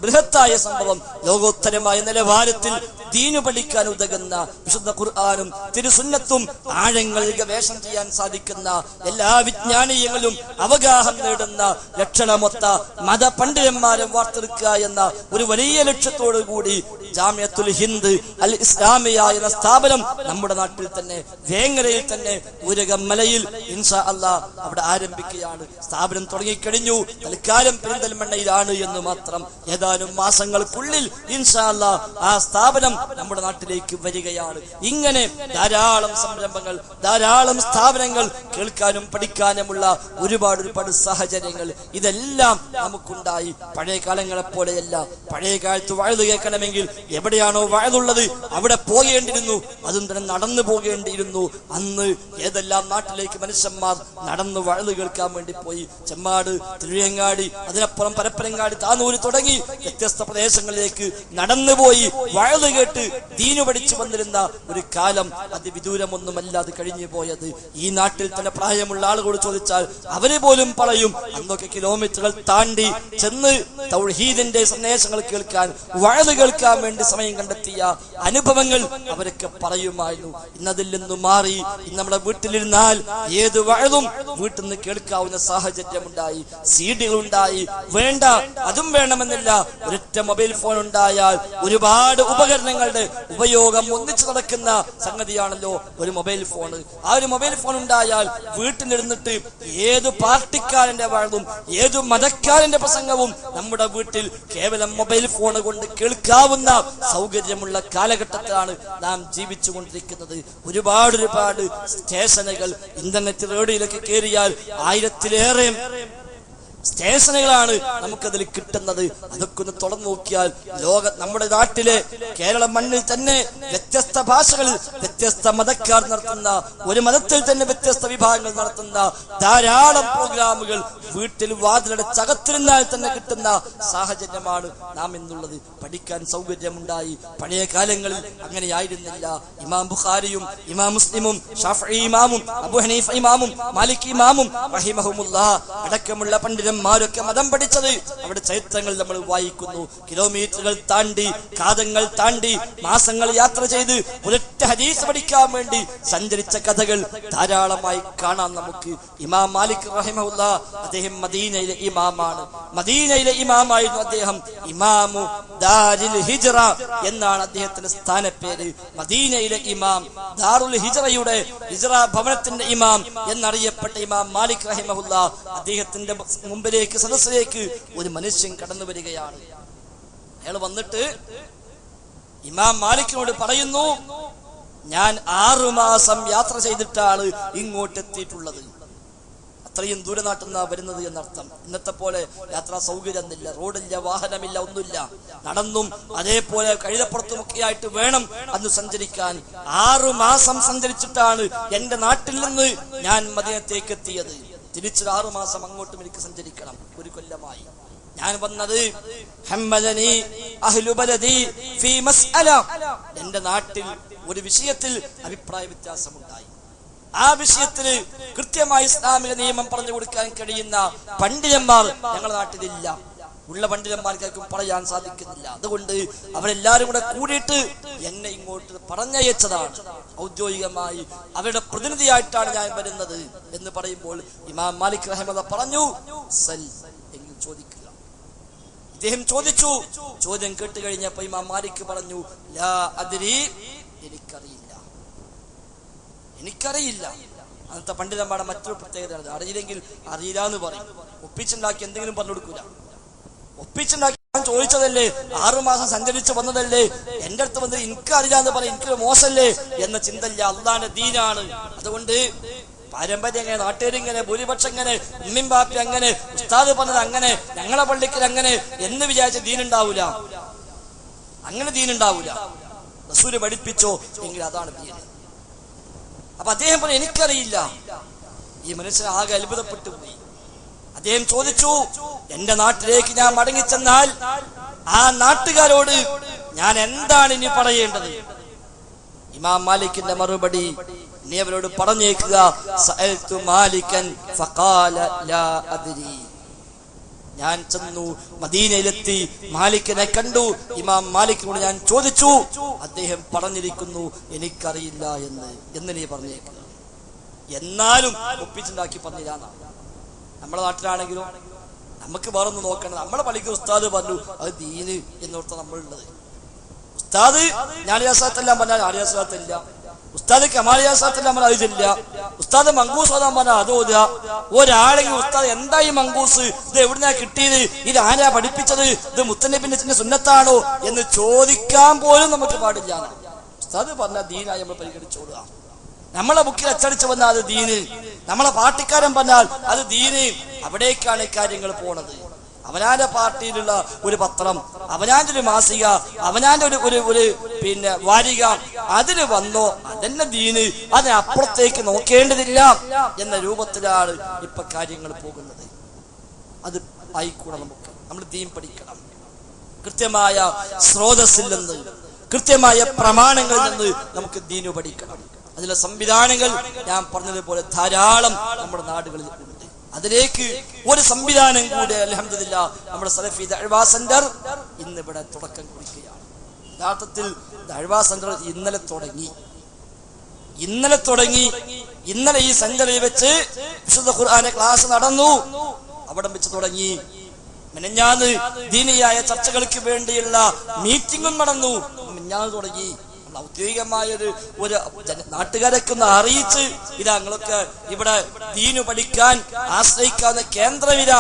ബൃഹത്തായ സംഭവം, ലോകോത്തരമായ നിലവാരത്തിൽ ദീനു പഠിക്കാൻ ഉതകുന്ന വിശുദ്ധ ഖുർആനും തിരുസുന്നത്തും ആഴങ്ങളിൽ ഗവേഷണം ചെയ്യാൻ സാധിക്കുന്ന, എല്ലാ വിജ്ഞാനീയങ്ങളും അവഗാഹം നേടുന്ന ലക്ഷണമൊത്ത മതപണ്ഡിതന്മാരെ വാർത്തെടുക്കുക എന്ന ഒരു വലിയ ലക്ഷ്യത്തോടു കൂടി ജാമിഅത്തുൽ ഹിന്ദ് അൽ ഇസ്ലാമിയ എന്ന സ്ഥാപനം നമ്മുടെ നാട്ടിൽ തന്നെ, വേങ്ങരയിൽ തന്നെ ഊരകമലയിൽ ഇൻഷാ അല്ലാഹ് അവിടെ ആരംഭിക്കുകയാണ്. സ്ഥാപനം തുടങ്ങിക്കഴിഞ്ഞു. തൽക്കാലം പെരിന്തൽമണ്ണയിലാണ് എന്ന് മാത്രം. ഏതാനും മാസങ്ങൾക്കുള്ളിൽ ഇൻഷാ അല്ലാഹ് ആ സ്ഥാപനം നമ്മുടെ നാട്ടിലേക്ക് വരികയാണ്. ഇങ്ങനെ ധാരാളം സംരംഭങ്ങൾ, ധാരാളം സ്ഥാപനങ്ങൾ, കേൾക്കാനും പഠിക്കാനുമുള്ള ഒരുപാട് സാഹചര്യങ്ങൾ ഇതെല്ലാം നമുക്കുണ്ടായി. പഴയ കാലങ്ങളെ പോലെയല്ല. പഴയ കാലത്ത് വഅദ് കേൾക്കണമെങ്കിൽ എവിടെയാണോ വഅദുള്ളത് അവിടെ പോകേണ്ടിയിരുന്നു, അതും തന്നെ നടന്നു പോകേണ്ടിയിരുന്നു. അന്ന് ഏതെല്ലാം നാട്ടിലേക്ക് മനുഷ്യന്മാർ നടന്ന് വഅദ് കേൾക്കാൻ വേണ്ടി പോയി. ചെമ്മാട്, തിരുവങ്ങാടി, അതിനപ്പുറം പരപ്പനങ്ങാടി, താനൂര് തുടങ്ങി വ്യത്യസ്ത പ്രദേശങ്ങളിലേക്ക് നടന്നുപോയി വഅദ് കേട്ട് ദീനു പഠിച്ചു വന്നിരുന്ന ഒരു കാലം അതിവിദൂരമൊന്നുമല്ല അത് കഴിഞ്ഞു പോയത്. ഈ നാട്ടിൽ തന്നെ പ്രായമുള്ള ആളുകളോട് ചോദിച്ചാൽ അവരെ പോലും പറയും അന്നൊക്കെ കിലോമീറ്ററുകൾ താണ്ടി ചെന്ന് തൗഹീദിന്റെ സന്ദേശങ്ങൾ കേൾക്കാൻ, വഅദ് കേൾക്കാൻ വേണ്ടി സമയം കണ്ടെത്തിയ അനുഭവങ്ങൾ അവരൊക്കെ പറയുമായിരുന്നു. ഇന്നതിൽ നിന്ന് മാറി ഇന്ന് നമ്മുടെ വീട്ടിലിരുന്നാൽ ഏത് വഅദും വീട്ടിൽ നിന്ന് കേൾക്കാവുന്ന സാഹചര്യമുണ്ടായി. സീഡികൾ ഉണ്ടായി. വേണ്ട, അതും വേണമെന്നില്ല. ഒരൊറ്റ മൊബൈൽ ഫോൺ ഉണ്ടായാൽ ഒരുപാട് ഉപകരണങ്ങളുടെ ഉപയോഗം ഒന്നിച്ചു നടക്കുന്ന സംഗതിയാണല്ലോ ഒരു മൊബൈൽ ഫോൺ. ആ ഒരു മൊബൈൽ ഫോൺ ഉണ്ടായാൽ വീട്ടിലിരുന്നിട്ട് ഏത് പാർട്ടിക്കാരന്റെ വഅദും ഏത് മതക്കാരന്റെ പ്രസംഗവും നമ്മുടെ വീട്ടിൽ കേവലം മൊബൈൽ ഫോൺ കൊണ്ട് കേൾക്കാവുന്ന സൗകര്യമുള്ള കാലഘട്ടത്തിലാണ് നാം ജീവിച്ചുകൊണ്ടിരിക്കുന്നത്. ഒരുപാട് സ്റ്റേഷനുകൾ, ഇന്റർനെറ്റ്, റേഡിയോയിലൊക്കെ കയറിയാൽ 1000-ലേറെ സ്റ്റേഷനുകളാണ് നമുക്കതിൽ കിട്ടുന്നത്. അതൊക്കെ ഒന്ന് തുറന്നു നോക്കിയാൽ നമ്മുടെ നാട്ടിലെ കേരള മണ്ണിൽ തന്നെ വ്യത്യസ്ത ഭാഷകളിൽ വ്യത്യസ്ത മതക്കാർ നടത്തുന്ന, ഒരു മതത്തിൽ തന്നെ വ്യത്യസ്ത വിഭാഗങ്ങൾ നടത്തുന്ന ധാരാളം പ്രോഗ്രാമുകൾ വീട്ടിൽ വാതിലടച്ചകത്തിരുന്നാൽ തന്നെ കിട്ടുന്ന സാഹചര്യമാണ് നാം എന്നുള്ളത്. പഠിക്കാൻ സൗകര്യമുണ്ടായി. പഴയ കാലങ്ങളിൽ അങ്ങനെയായിരുന്നില്ല. ഇമാം ബുഖാരിയും ഇമാം മുസ്ലിമും ഷാഫിഈ ഇമാമും അബൂ ഹനീഫ ഇമാമും മാലിക് ഇമാമും റഹിമഹുമുല്ലാഹ് അടക്കമുള്ള പണ്ഡിതന്മാരൊക്കെ മതം പഠിച്ചത് അവിടെ ചരിത്രങ്ങൾ നമ്മൾ വായിക്കുന്നു. കിലോമീറ്ററുകൾ താണ്ടി, കാതങ്ങൾ താണ്ടി, മാസങ്ങൾ യാത്ര ചെയ്ത് ഒരൊറ്റ ഹദീസ് പഠിക്കാൻ വേണ്ടി സഞ്ചരിച്ച കഥകൾ ധാരാളമായി കാണാം നമുക്ക്. ഇമാം മാലിക് റഹിമഹുല്ലാഹ് അദ്ദേഹം മദീനയിലെ ഇമാമാണ്. മദീനയിലെ ഇമാമായിരുന്നു അദ്ദേഹം. ഇമാമു ദാരിൽ ഹിജ്റ എന്നാണ് അദ്ദേഹത്തിന്റെ സ്ഥാനപ്പേര്. മദീനയിലെ ഇമാം, ദാറുൽ ഹിജ്റയുടെ ഹിജ്റ ഭവനത്തിന്റെ ഇമാം എന്നറിയപ്പെട്ട ഇമാം മാലിക് റഹിമഹുല്ലാഹ് അദ്ദേഹത്തിന്റെ മുമ്പിലേക്ക്, സദസ്സിലേക്ക് ഒരു മനുഷ്യൻ കടന്നു വരികയാണ്. അയാൾ വന്നിട്ട് ഇമാം മാലിക്കിനോട് പറയുന്നു, ഞാൻ 6 മാസം യാത്ര ചെയ്തിട്ടാണ് ഇങ്ങോട്ട് എത്തിയിട്ടുള്ളത്. അത്രയും ദൂരനാട്ടിൽ വരുന്നത് എന്നർത്ഥം. ഇന്നത്തെ പോലെ യാത്രാ സൗകര്യമൊന്നുമില്ല, റോഡില്ല, വാഹനമില്ല, ഒന്നുമില്ല. നടന്നും അതേപോലെ കഴുതപ്പുറത്തുമൊക്കെ ആയിട്ട് വേണം അന്ന് സഞ്ചരിക്കാൻ. 6 മാസം സഞ്ചരിച്ചിട്ടാണ് എന്റെ നാട്ടിൽ നിന്ന് ഞാൻ മദീനത്തേക്ക് എത്തിയത്. തിരിച്ച് 6 മാസം അങ്ങോട്ടും എനിക്ക് സഞ്ചരിക്കണം. 1 കൊല്ലമായി ഞാൻ വന്നത്. എന്റെ നാട്ടിൽ ഒരു വിഷയത്തിൽ അഭിപ്രായ വ്യത്യാസമുണ്ടായി. ആ വിഷയത്തിന് കൃത്യമായി ഇസ്ലാമിക നിയമം പറഞ്ഞു കൊടുക്കാൻ കഴിയുന്ന പണ്ഡിതന്മാർ ഞങ്ങളുടെ നാട്ടിലില്ല. ഉള്ള പണ്ഡിതന്മാർക്കും പറയാൻ സാധിക്കുന്നില്ല. അതുകൊണ്ട് അവരെല്ലാരും കൂടെ കൂടിയിട്ട് എന്നെ ഇങ്ങോട്ട് പറഞ്ഞയച്ചതാണ്. ഔദ്യോഗികമായി അവരുടെ പ്രതിനിധിയായിട്ടാണ് ഞാൻ വരുന്നത് എന്ന് പറയുമ്പോൾ ഇമാം മാലിക് റഹിമഹുല്ലാഹ് പറഞ്ഞു, സൽ, എങ്കിൽ ചോദിക്കുക. ഇദ്ദേഹം ചോദിച്ചു. ചോദ്യം കേട്ട് കഴിഞ്ഞപ്പോ ഇമാം മാലിക് പറഞ്ഞു, ലാ അദ്രി, എനിക്കറിയില്ല. അന്നത്തെ പണ്ഡിതന്മാരുടെ മറ്റൊരു പ്രത്യേകതയാണ്, അറിയില്ലെങ്കിൽ അറിയില്ല എന്ന് പറയും. ഒപ്പിച്ചുണ്ടാക്കി എന്തെങ്കിലും പറഞ്ഞു കൊടുക്കൂല. ഒപ്പിച്ചുണ്ടാക്കി ഞാൻ ചോദിച്ചതല്ലേ, 6 മാസം സഞ്ചരിച്ച് വന്നതല്ലേ, എന്റെ അടുത്ത് വന്നത് എനിക്കറിയില്ല എന്ന് പറയും, എനിക്കൊരു മോശമല്ലേ എന്ന ചിന്തല്ല. അള്ളാന്റെ ദീനാണ്. അതുകൊണ്ട് പാരമ്പര്യം എങ്ങനെ, നാട്ടുകാരിങ്ങനെ, ഭൂരിപക്ഷം എങ്ങനെ, ഉമ്മിൻ ബാപ്പി അങ്ങനെ, ഉസ്താദ് പറഞ്ഞത് അങ്ങനെ, ഞങ്ങളെ പള്ളിക്കൽ അങ്ങനെ എന്ന് വിചാരിച്ച ദീനുണ്ടാവൂല. അങ്ങനെ ദീനുണ്ടാവൂല. റസൂല് പഠിപ്പിച്ചോ എങ്കിൽ അതാണ് ദീൻ. അപ്പൊ അദ്ദേഹം പറഞ്ഞു, എനിക്കറിയില്ല. ഈ മനുഷ്യൻ ആകെ അത്ഭുതപ്പെട്ടു പോയി. അദ്ദേഹം ചോദിച്ചു, എന്റെ നാട്ടിലേക്ക് ഞാൻ മടങ്ങിച്ചെന്നാൽ ആ നാട്ടുകാരോട് ഞാൻ എന്താണ് ഇനി പറയേണ്ടത്? ഇമാം മാലിക്കിന്റെ മറുപടി, നീ അവരോട് പറഞ്ഞേക്കുക, സഅൽതു മാലികൻ ഫഖാല ലാ അദ്രി. ഞാൻ ചെന്നു, മദീനയിലെത്തി, മാലിക്കിനെ കണ്ടു. ഇമാം മാലിക്കിനോട് ഞാൻ ചോദിച്ചു, അദ്ദേഹം പറഞ്ഞിരിക്കുന്നു എനിക്കറിയില്ല എന്ന് നീ പറഞ്ഞേക്കുക. എന്നാലും ഒപ്പിച്ചുണ്ടാക്കി പറഞ്ഞില്ല. നമ്മുടെ നാട്ടിലാണെങ്കിലും നമുക്ക് വേറൊന്ന് നോക്കണം. നമ്മളെ പള്ളിക്ക് ഉസ്താദ് പറഞ്ഞു, അത് ദീന് എന്നോർത്ത നമ്മളുള്ളത്. ഉസ്താദ് ഞാലിയാസാത്തെല്ലാം പറഞ്ഞാൽ ആലിയാസാത്തില്ല, ഉസ്താദ് കമാലിയാസാത്തെല്ലാം പറഞ്ഞാൽ അതില്ല, ഉസ്താദ് മങ്കൂസ് ഓതാൻ പറഞ്ഞാൽ അത് ഓതുക. ഒരാളെങ്കിലും ഉസ്താദ് എന്താ ഈ മങ്കൂസ്, ഇത് എവിടുന്നാ കിട്ടിയത്, ഇത് ആരാ പഠിപ്പിച്ചത്, ഇത് മുത്തനബിന്റെ സുന്നത്താണോ എന്ന് ചോദിക്കാൻ പോലും നമുക്ക് പാടില്ല. ഉസ്താദ് പറഞ്ഞാൽ ദീനായി നമ്മൾ പരിഗണിച്ചോടുക. നമ്മളെ ബുക്കിൽ അച്ചടിച്ചു വന്നാൽ അത് ദീന്, നമ്മളെ പാർട്ടിക്കാരൻ പറഞ്ഞാൽ അത് ദീന്. അവിടേക്കാണ് കാര്യങ്ങൾ പോണത്. അവനാന്റെ പാർട്ടിയിലുള്ള ഒരു പത്രം, അവനാന്റെ ഒരു മാസിക, അവനാന്റെ ഒരു വാരിക, അതിന് വന്നോ അതെന്നെ ദീന്, അതിനപ്പുറത്തേക്ക് നോക്കേണ്ടതില്ല എന്ന രൂപത്തിലാണ് ഇപ്പൊ കാര്യങ്ങൾ പോകുന്നത്. അത് ആയിക്കൂടെ നമ്മൾ ദീൻ പഠിക്കണം. കൃത്യമായ സ്രോതസ്സിൽ നിന്ന്, കൃത്യമായ പ്രമാണങ്ങളിൽ നിന്ന് നമുക്ക് ദീന് പഠിക്കണം. അതിലെ സംവിധാനങ്ങൾ ഞാൻ പറഞ്ഞതുപോലെ ധാരാളം നമ്മുടെ നാടുകളിൽ ഉണ്ട്. അതിലേക്ക് ഒരു സംവിധാനം കൂടെ അൽഹംദുലില്ലാഹ് നമ്മുടെ സലഫി ദഅ്വാ സെന്റർ ഇന്നിവിടെ തുടക്കം കുറിക്കുകയാണ്. യഥാർത്ഥത്തിൽ ദഅ്വാ സെന്റർ ഇന്നലെ തുടങ്ങി. ഇന്നലെ ഈ സെന്ററിൽ വെച്ച് വിശുദ്ധ ഖുർആന്റെ ക്ലാസ് നടന്നു. അവിടെ വെച്ച് തുടങ്ങി. മിനിഞ്ഞാന്ന് ദീനിയായ ചർച്ചകൾക്ക് വേണ്ടിയുള്ള മീറ്റിംഗും നടന്നു. മിനിഞ്ഞാന്ന് തുടങ്ങി. ഔദ്യോഗികമായ ഒരു നാട്ടുകാരൊക്കെ ഒന്ന് അറിയിച്ച്, ഇതാ നിങ്ങളൊക്കെ ഇവിടെ ദീനു പഠിക്കാൻ ആശ്രയിക്കാവുന്ന കേന്ദ്രവില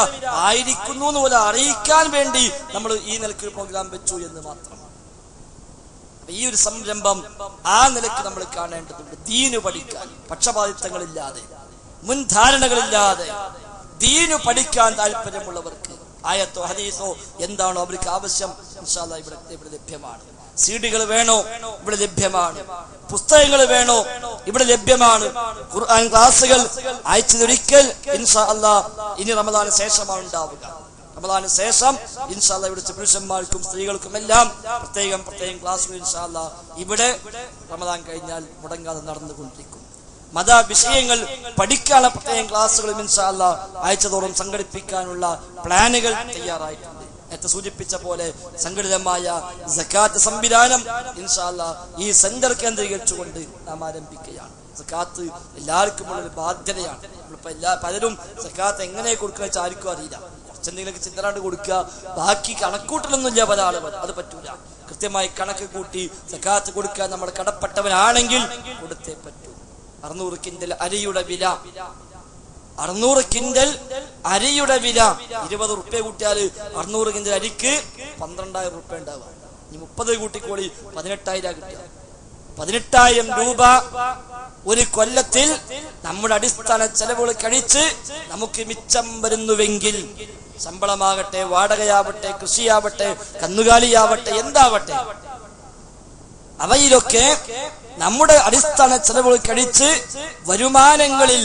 ആയിരിക്കുന്നു എന്ന് പോലെ അറിയിക്കാൻ വേണ്ടി നമ്മൾ ഈ നിലയ്ക്ക് പ്രോഗ്രാം വെച്ചു എന്ന് മാത്രം. ഈ ഒരു സംരംഭം ആ നിലയ്ക്ക് നമ്മൾ കാണേണ്ടതുണ്ട്. ദീനു പഠിക്കാൻ പക്ഷപാതിത്വങ്ങളില്ലാതെ, മുൻധാരണകളില്ലാതെ ദീനു പഠിക്കാൻ താല്പര്യമുള്ളവർക്ക് ആയത്തോ ഹദീസോ എന്താണോ അവർക്ക് ആവശ്യം ഇൻഷാ അല്ലാഹ് ഇവിടെ ലഭ്യമാണ്. സീഡികൾ വേണോ, ഇവിടെ ലഭ്യമാണ്. പുസ്തകങ്ങൾ വേണോ ഇവിടെ ലഭ്യമാണ്. ഖുർആൻ ക്ലാസുകൾ ആഴ്ചയിലൊരിക്കൽ ഇൻഷാ അല്ലാഹ് ഇനി റമദാന് ശേഷമാണ് ഉണ്ടാവുക. റമദാന് ശേഷം ഇൻഷാ അല്ലാഹ് ഇവിടെ പുരുഷന്മാർക്കും സ്ത്രീകൾക്കും എല്ലാം പ്രത്യേകം ക്ലാസുകൾ ഇൻഷാ അല്ലാഹ് ഇവിടെ റമദാൻ കഴിഞ്ഞാൽ മുടങ്ങാതെ നടന്നുകൊണ്ടിരിക്കും. മത വിഷയങ്ങൾ പഠിക്കാനുള്ള പ്രത്യേകം ക്ലാസുകളും ഇൻഷാ അല്ലാഹ് ആഴ്ചതോറും സംഘടിപ്പിക്കാനുള്ള പ്ലാനുകൾ തയ്യാറായിട്ടുണ്ട്. നേരത്തെ സൂചിപ്പിച്ച പോലെ സംഘടിതമായ സക്കാത്ത് സംവിധാനം ഇൻഷാ അല്ലാഹ് ഈ സെന്റർ കേന്ദ്രീകരിച്ചുകൊണ്ട് നാം ആരംഭിക്കുകയാണ്. സക്കാത്ത് എല്ലാവർക്കും ഉള്ളൊരു ബാധ്യതയാണ്. പലരും സക്കാത്ത് എങ്ങനെ കൊടുക്കുക വെച്ചാൽ ആർക്കും അറിയില്ല. കുറച്ചെന്തെങ്കിലുമൊക്കെ ചിന്തറാണ്ട് കൊടുക്കുക, ബാക്കി കണക്കൂട്ടലൊന്നുമില്ല പല ആളുകൾ. അത് പറ്റൂല. കൃത്യമായി കണക്ക് കൂട്ടി സക്കാത്ത് കൊടുക്കാൻ നമ്മൾ കടപ്പെട്ടവനാണെങ്കിൽ കൊടുത്തേ പറ്റൂ. 600 കിൻഡൽ അരിയുടെ വില 600 കിൻഡൽ അരിയുടെ വില 20 റുപ്യ കൂട്ടിയാല് 600 കിൻഡൽ അരിക്ക് 12,000 റുപ്യ ഉണ്ടാവുക. ഇനി 30 കൂട്ടിക്കോളി 18,000 കിട്ടുക. 18,000 രൂപ ഒരു കൊല്ലത്തിൽ നമ്മുടെ അടിസ്ഥാന ചെലവുകൾ കഴിച്ച് നമുക്ക് മിച്ചം വരുന്നുവെങ്കിൽ ശമ്പളമാകട്ടെ, വാടകയാവട്ടെ, കൃഷിയാവട്ടെ, കന്നുകാലിയാവട്ടെ, എന്താവട്ടെ, അവയിലൊക്കെ നമ്മുടെ അടിസ്ഥാന ചെലവുകൾ കഴിച്ച് വരുമാനങ്ങളിൽ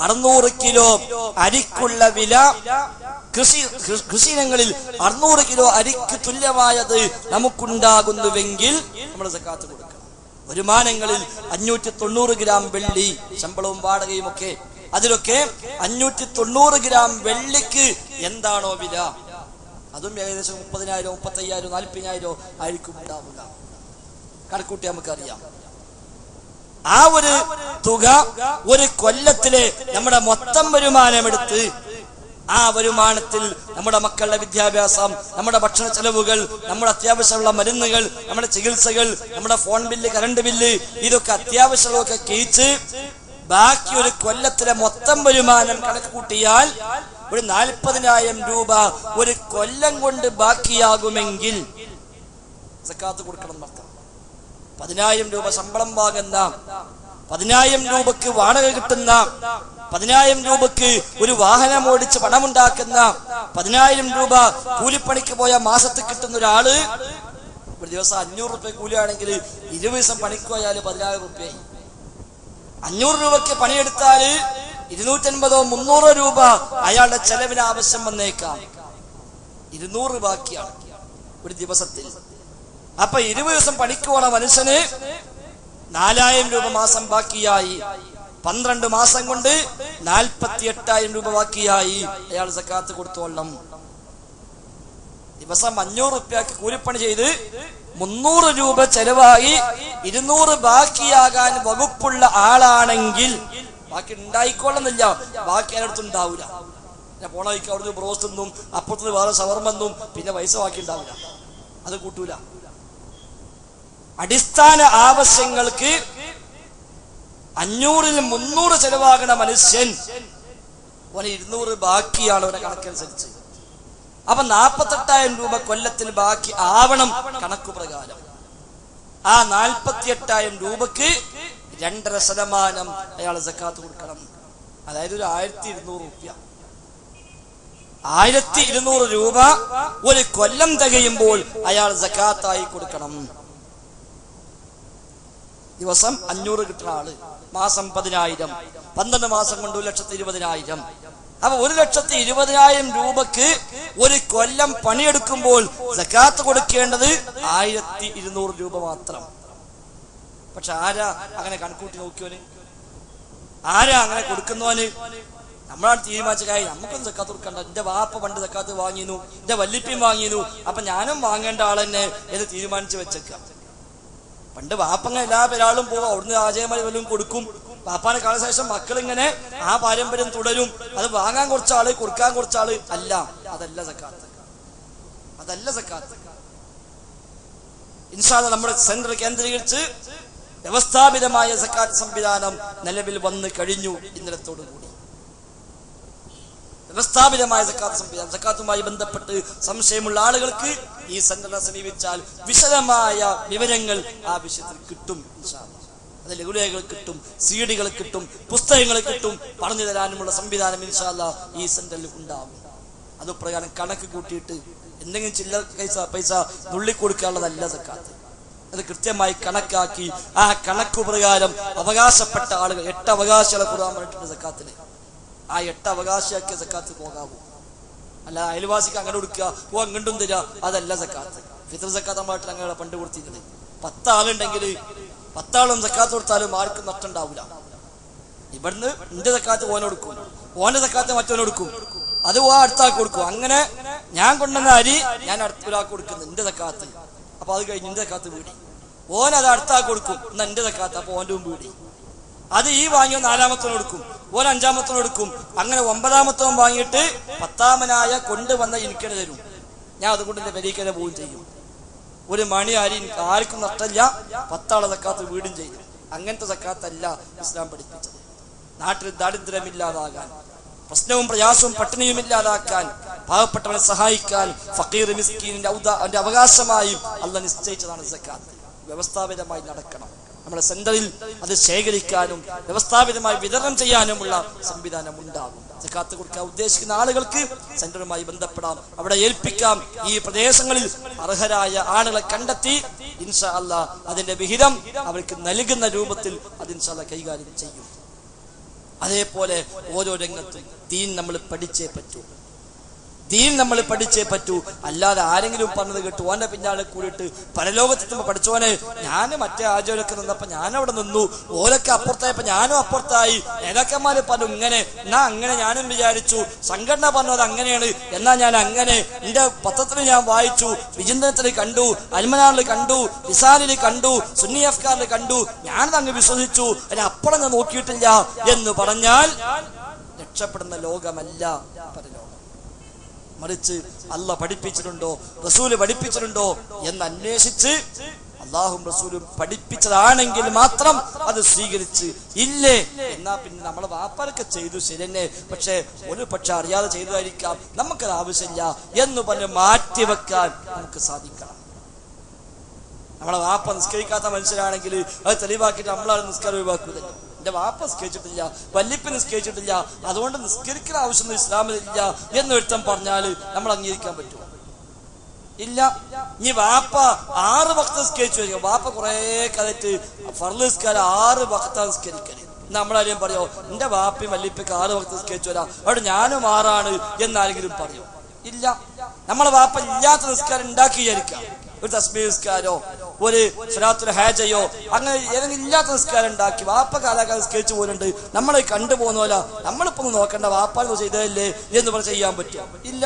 600 കിലോ അരിക്കുള്ള വില കൃഷിയിനങ്ങളിൽ 600 കിലോ അരിക്ക് തുല്യമായത് നമുക്കുണ്ടാകുന്നുവെങ്കിൽ നമ്മൾ സക്കാത്ത് കൊടുക്കണം. വരുമാനങ്ങളിൽ 590 ഗ്രാം വെള്ളി, ശമ്പളവും വാടകയും ഒക്കെ, അതിലൊക്കെ 590 ഗ്രാം വെള്ളിക്ക് എന്താണോ വില, അതും ഏകദേശം 30,000, 35,000, 40,000 ആയിരിക്കും ഉണ്ടാവുക. കണക്കൂട്ടി നമുക്കറിയാം. ആ ഒരു തുക ഒരു കൊല്ലത്തിലെ നമ്മുടെ മൊത്തം വരുമാനമെടുത്ത് ആ വരുമാനത്തിൽ നമ്മുടെ മക്കളുടെ വിദ്യാഭ്യാസം, നമ്മുടെ ഭക്ഷണ ചെലവുകൾ, നമ്മുടെ അത്യാവശ്യമുള്ള മരുന്നുകൾ, നമ്മുടെ ചികിത്സകൾ, നമ്മുടെ ഫോൺ ബില്ല്, കറണ്ട് ബില്ല്, ഇതൊക്കെ അത്യാവശ്യമൊക്കെ കഴിച്ച് ബാക്കി ഒരു കൊല്ലത്തിലെ മൊത്തം വരുമാനം കണക്ക് കൂട്ടിയാൽ ഒരു 40,000 രൂപ ഒരു കൊല്ലം കൊണ്ട് ബാക്കിയാകുമെങ്കിൽ സക്കാത്ത് കൊടുക്കണം എന്നർത്ഥം. 10,000 രൂപ ശമ്പളം വാങ്ങുന്ന, 10,000 രൂപക്ക് വാടക കിട്ടുന്ന, 10,000 രൂപക്ക് ഒരു വാഹനം ഓടിച്ച് പണമുണ്ടാക്കുന്ന, 10,000 രൂപ കൂലിപ്പണിക്ക് പോയ മാസത്തിൽ കിട്ടുന്ന ഒരാള് ഒരു ദിവസം 500 റുപ്യ കൂലിയാണെങ്കിൽ 20 ദിവസം പണിക്ക് പോയാല് 10,000 റുപ്യായി. 500 രൂപയ്ക്ക് പണിയെടുത്താല് 250 300 രൂപ അയാളുടെ ചെലവിന് ആവശ്യം വന്നേക്കാം. 200 ബാക്കിയാണ് ഒരു ദിവസത്തിൽ. അപ്പൊ 20 ദിവസം പണിക്ക് പോണ മനുഷ്യന് 4,000 രൂപ മാസം ബാക്കിയായി. 12 മാസം കൊണ്ട് 48,000 രൂപ ബാക്കിയായി. അയാൾ സക്കാത്ത് കൊടുത്തോളണം. ദിവസം 500 റുപ്യക്ക് കൂലിപ്പണി ചെയ്ത് 300 രൂപ ചെലവായി 200 ബാക്കിയാകാൻ വകുപ്പുള്ള ആളാണെങ്കിൽ ബാക്കി ഉണ്ടായിക്കൊള്ളുന്നില്ല. ബാക്കി അതിനടുത്ത് ഉണ്ടാവില്ല. ഞാൻ പോണ വഴിക്ക് അവിടുന്ന് ബ്രോസ്റ്റ് ഒന്നും അപ്പുറത്തുനിന്ന് വേറെ ഷവർമെന്നും പിന്നെ പൈസ ബാക്കി ഉണ്ടാവില്ല. അത് കൂട്ടൂല. അടിസ്ഥാന ആവശ്യങ്ങൾക്ക് 500-ൽ 300 ചെലവാകണ മനുഷ്യൻ ഓന് 200 ബാക്കിയാണ് അവരുടെ കണക്കനുസരിച്ച്. അപ്പൊ 48,000 രൂപ കൊല്ലത്തിൽ ബാക്കി ആവണം കണക്കു പ്രകാരം. ആ 48,000 രൂപക്ക് 2.5% അയാൾ സക്കാത്ത് കൊടുക്കണം. അതായത് ഒരു 1,200 രൂപ. 1,200 രൂപ ഒരു കൊല്ലം തികയുമ്പോൾ അയാൾ സക്കാത്തായി കൊടുക്കണം. ദിവസം 500 കിട്ടുന്ന ആള് മാസം 10,000, 12 മാസം കൊണ്ട് 1,20,000. അപ്പൊ 1,20,000 രൂപക്ക് ഒരു കൊല്ലം പണിയെടുക്കുമ്പോൾ സക്കാത്ത് കൊടുക്കേണ്ടത് 1,200 രൂപ മാത്രം. പക്ഷെ ആരാ അങ്ങനെ കണക്കൂട്ടി നോക്കിയോന്? ആരാ അങ്ങനെ കൊടുക്കുന്നവന്? നമ്മളാണ് തീരുമാനിച്ച കാര്യം നമുക്കൊന്നും സക്കാത്ത് കൊടുക്കണ്ട. എന്റെ വാപ്പ പണ്ട് സക്കാത്ത് വാങ്ങിയിരുന്നു, എന്റെ വല്ലിപ്പയും വാങ്ങിയിരുന്നു, അപ്പൊ ഞാനും വാങ്ങേണ്ട ആളെന്നെ എന്ന് തീരുമാനിച്ചു വെച്ചേക്കാം. പണ്ട് വാപ്പങ്ങനെ എല്ലാ പേരാളും പോകും, അവിടുന്ന് ആചാര്യമാര് വല്ലതും കൊടുക്കും. വാപ്പാനെ കാലശേഷം മക്കളിങ്ങനെ ആ പാരമ്പര്യം തുടരും. അത് വാങ്ങാൻ കുറച്ചാള്, കൊടുക്കാൻ കുറച്ചാള്. അല്ല, അതല്ല സക്കാത്ത്. അതല്ല സക്കാത്ത്. ഇൻഷാ അല്ലാഹ് നമ്മുടെ സെന്റർ കേന്ദ്രീകരിച്ച് വ്യവസ്ഥാപിതമായ സക്കാത്ത് സംവിധാനം നിലവിൽ വന്നു കഴിഞ്ഞു. ഇന്നലത്തോടു കൂടി വ്യവസ്ഥാപിതമായ സക്കാത്ത് സംവിധാനം. സക്കാത്തുമായി ബന്ധപ്പെട്ട് സംശയമുള്ള ആളുകൾക്ക് ഈ സെന്ററിനെ സമീപിച്ചാൽ വിശദമായ വിവരങ്ങൾ ആ വിഷയത്തിൽ കിട്ടും. ഇൻഷാ അല്ലാഹ് അതിൽ രേഖകൾ കിട്ടും, സീഡികൾ കിട്ടും, പുസ്തകങ്ങൾ കിട്ടും. പറഞ്ഞു തരാനുമുള്ള സംവിധാനം ഇൻഷാ അല്ലാഹ് ഈ സെന്ററിൽ ഉണ്ടാവും. അതുപ്രകാരം കണക്ക് കൂട്ടിയിട്ട് എന്തെങ്കിലും ചില്ലറ പൈസ നുള്ളിക്കൊടുക്കാനുള്ളതല്ല സക്കാത്ത്. അത് കൃത്യമായി കണക്കാക്കി ആ കണക്കു പ്രകാരം അവകാശപ്പെട്ട ആളുകൾ 8 അവകാശികളെ ഖുർആൻ പറഞ്ഞിട്ടുണ്ട് സക്കാത്തിന്. ആ 8 അവകാശിയാക്കിയ സക്കാത്ത് പോകാവൂ. അല്ല അയൽവാസിക്ക് അങ്ങനെ കൊടുക്കുക, അങ്ങോട്ടും തരിക, അതല്ല സക്കാത്ത്. ഫിത്ർ സക്കാത്ത് നമ്മളായിട്ട് അങ്ങനെ പണ്ട് കൊടുത്തിരുന്നത്. 10 ആളുണ്ടെങ്കിൽ 10 ആളും സക്കാത്ത് കൊടുത്താലും ആർക്കും നഷ്ടം ഉണ്ടാവില്ല. ഇവിടുന്ന് എന്റെ സക്കാത്ത് ഓനെടുക്കും, ഓന്റെ സക്കാത്ത് മറ്റോനെടുക്കും, അത് അടുത്താൾക്ക് കൊടുക്കും. അങ്ങനെ ഞാൻ കൊണ്ടുവന്ന അരി ഞാൻ അടുത്തൊരാൾക്ക് കൊടുക്കുന്നു എന്റെ സക്കാത്ത്. അപ്പൊ അത് കഴിഞ്ഞ് എന്റെ സക്കാത്ത് വീടി, ഓൻ അത് അടുത്താൾക്ക് കൊടുക്കും, എന്നാ എന്റെ സക്കാത്ത്. അപ്പൊ ഓന്റെ മുമ്പ് വീടി. അത് ഈ വാങ്ങിയോ 4-ാമത്തോൻ കൊടുക്കും, ഓൻ 5-ാമത്തോൻ കൊടുക്കും. അങ്ങനെ 9-ാമത്തോൻ വാങ്ങിയിട്ട് 10-ാമനായ കൊണ്ടുവന്ന എനിക്കനെ തരും. ഞാൻ അതുകൊണ്ട് എന്റെ പെരീക്കനെ പോവുകയും ചെയ്യും. ഒരു മണി അരി എനിക്ക് ആർക്കും നഷ്ടമില്ല. 10 ആളെ സക്കാത്ത് വീടും ചെയ്തു. അങ്ങനത്തെ സക്കാത്തല്ല ഇസ്ലാം പഠിപ്പിച്ചത്. നാട്ടിൽ ദാരിദ്ര്യമില്ലാതാകാൻ, പ്രശ്നവും പ്രയാസവും പട്ടിണിയും ഇല്ലാതാക്കാൻ, പാവപ്പെട്ടവനെ സഹായിക്കാൻ, ഫക്കീർ മിസ്കീനിന്റെ അവകാശമായി അള്ളാഹ് നിശ്ചയിച്ചതാണ് സക്കാത്ത്. വ്യവസ്ഥാപിതമായി നടക്കണം. നമ്മുടെ സെന്ററിൽ അത് ശേഖരിക്കാനും വ്യവസ്ഥാപിതമായി വിതരണം ചെയ്യാനുമുള്ള സംവിധാനം ഉണ്ടാകും. സക്കാത്ത് കൊടുക്കാൻ ഉദ്ദേശിക്കുന്ന ആളുകൾക്ക് സെന്ററുമായി ബന്ധപ്പെടാം, അവിടെ ഏൽപ്പിക്കാം. ഈ പ്രദേശങ്ങളിൽ അർഹരായ ആളുകളെ കണ്ടെത്തി ഇൻഷാ അല്ലാഹ് അതിന്റെ വിഹിതം അവർക്ക് നൽകുന്ന രൂപത്തിൽ അത് ഇൻഷാ അല്ലാഹ് കൈകാര്യം ചെയ്യും. അതേപോലെ ഓരോ രംഗത്തും ദീൻ നമ്മൾ പഠിച്ചേ പറ്റൂ. ദീൻ നമ്മൾ പഠിച്ചേ പറ്റൂ. അല്ലാതെ ആരെങ്കിലും പറഞ്ഞത് കേട്ടു ഓന്റെ പിന്നാലെ കൂടിയിട്ട് പരലോകത്തെത്തുമ്പോ പഠിച്ചോനെ ഞാൻ മറ്റേ ആചാരൊക്കെ നിന്നപ്പോ ഞാനവിടെ നിന്നു, ഓരൊക്കെ അപ്പുറത്തായപ്പോ ഞാനും അപ്പുറത്തായി, നേതാക്കന്മാര് പറഞ്ഞു ഇങ്ങനെ, എന്നാ അങ്ങനെ ഞാനും വിചാരിച്ചു, സംഘടന പറഞ്ഞത് അങ്ങനെയാണ്, എന്നാ ഞാൻ അങ്ങനെ, എന്റെ പത്രത്തിൽ ഞാൻ വായിച്ചു, വിചിന്തനത്തിൽ കണ്ടു, അൽമനാറിൽ കണ്ടു, റിസാലിൽ കണ്ടു, സുന്നി അഫ്കാറിൽ കണ്ടു, ഞാനത് അങ്ങ് വിശ്വസിച്ചു, അതിന് അപ്പുറം ഞാൻ നോക്കിയിട്ടില്ല എന്ന് പറഞ്ഞാൽ രക്ഷപ്പെടുന്ന ലോകമല്ല പരലോകം. മറിച്ച് അള്ളാഹ് പഠിപ്പിച്ചിട്ടുണ്ടോ, റസൂല് പഠിപ്പിച്ചിട്ടുണ്ടോ എന്ന് അന്വേഷിച്ച് അള്ളാഹും റസൂലും പഠിപ്പിച്ചതാണെങ്കിൽ മാത്രം അത് സ്വീകരിച്ച്, ഇല്ലേ എന്നാ പിന്നെ നമ്മളെ വാപ്പാരൊക്കെ ചെയ്തു ശരിയെന്നെ, പക്ഷെ ഒരു പക്ഷെ അറിയാതെ ചെയ്തതായിരിക്കാം, നമുക്കത് ആവശ്യമില്ല എന്ന് പറഞ്ഞ് മാറ്റിവെക്കാൻ നമുക്ക് സാധിക്കണം. നമ്മളെ വാപ്പ നിസ്കരിക്കാത്ത മനുഷ്യരാണെങ്കിൽ അത് തെളിവാക്കിയിട്ട് നമ്മളാണ് നിസ്കാരം ഒഴിവാക്കുന്നത്. എന്റെ വാപ്പ നിസ്കരിച്ചിട്ടില്ല, വല്ലിപ്പ നിസ്കരിച്ചിട്ടില്ല, അതുകൊണ്ട് നിസ്കരിക്കുന്ന ആവശ്യമൊന്നും ഇസ്ലാമിലില്ല എന്നൊരുത്തം പറഞ്ഞാല് നമ്മൾ അംഗീകരിക്കാൻ പറ്റുമോ? ഇല്ല. ഇനി വാപ്പ 6 വഖ്ത് നിസ്കരിച്ചു വരിക, വാപ്പ കുറെ കാലത്ത് ഫർള് നിസ്കാരം 6 വഖ്താ നിസ്കരിക്കല്, നമ്മളാരെയും പറയോ എന്റെ വാപ്പയും വല്ലിപ്പയ്ക്ക് 6 വഖ്ത് നിസ്കരിച്ചു വരാം, അവിടെ ഞാനും 6 എന്നാരെങ്കിലും പറയോ? ഇല്ല. നമ്മളെ വാപ്പ ഇല്ലാത്ത നിസ്കാരം ഉണ്ടാക്കി വിചാരിക്കാം, ഒരു തസ്ബീഹ് നിസ്കാരോ ഒരു സ്വലാത്തുൽ ഹാജയോ അങ്ങനെ ഏതെങ്കിലും ഇല്ലാത്ത നിസ്കാരം ഉണ്ടാക്കി വാപ്പ കാലാകാലം നിസ്കരിച്ചു പോലുണ്ട്, നമ്മളെ കണ്ടുപോകുന്നോല, നമ്മളിപ്പോ നോക്കണ്ട വാപ്പ ചെയ്തതല്ലേ എന്ന് പറഞ്ഞ് ചെയ്യാൻ പറ്റുമോ? ഇല്ല.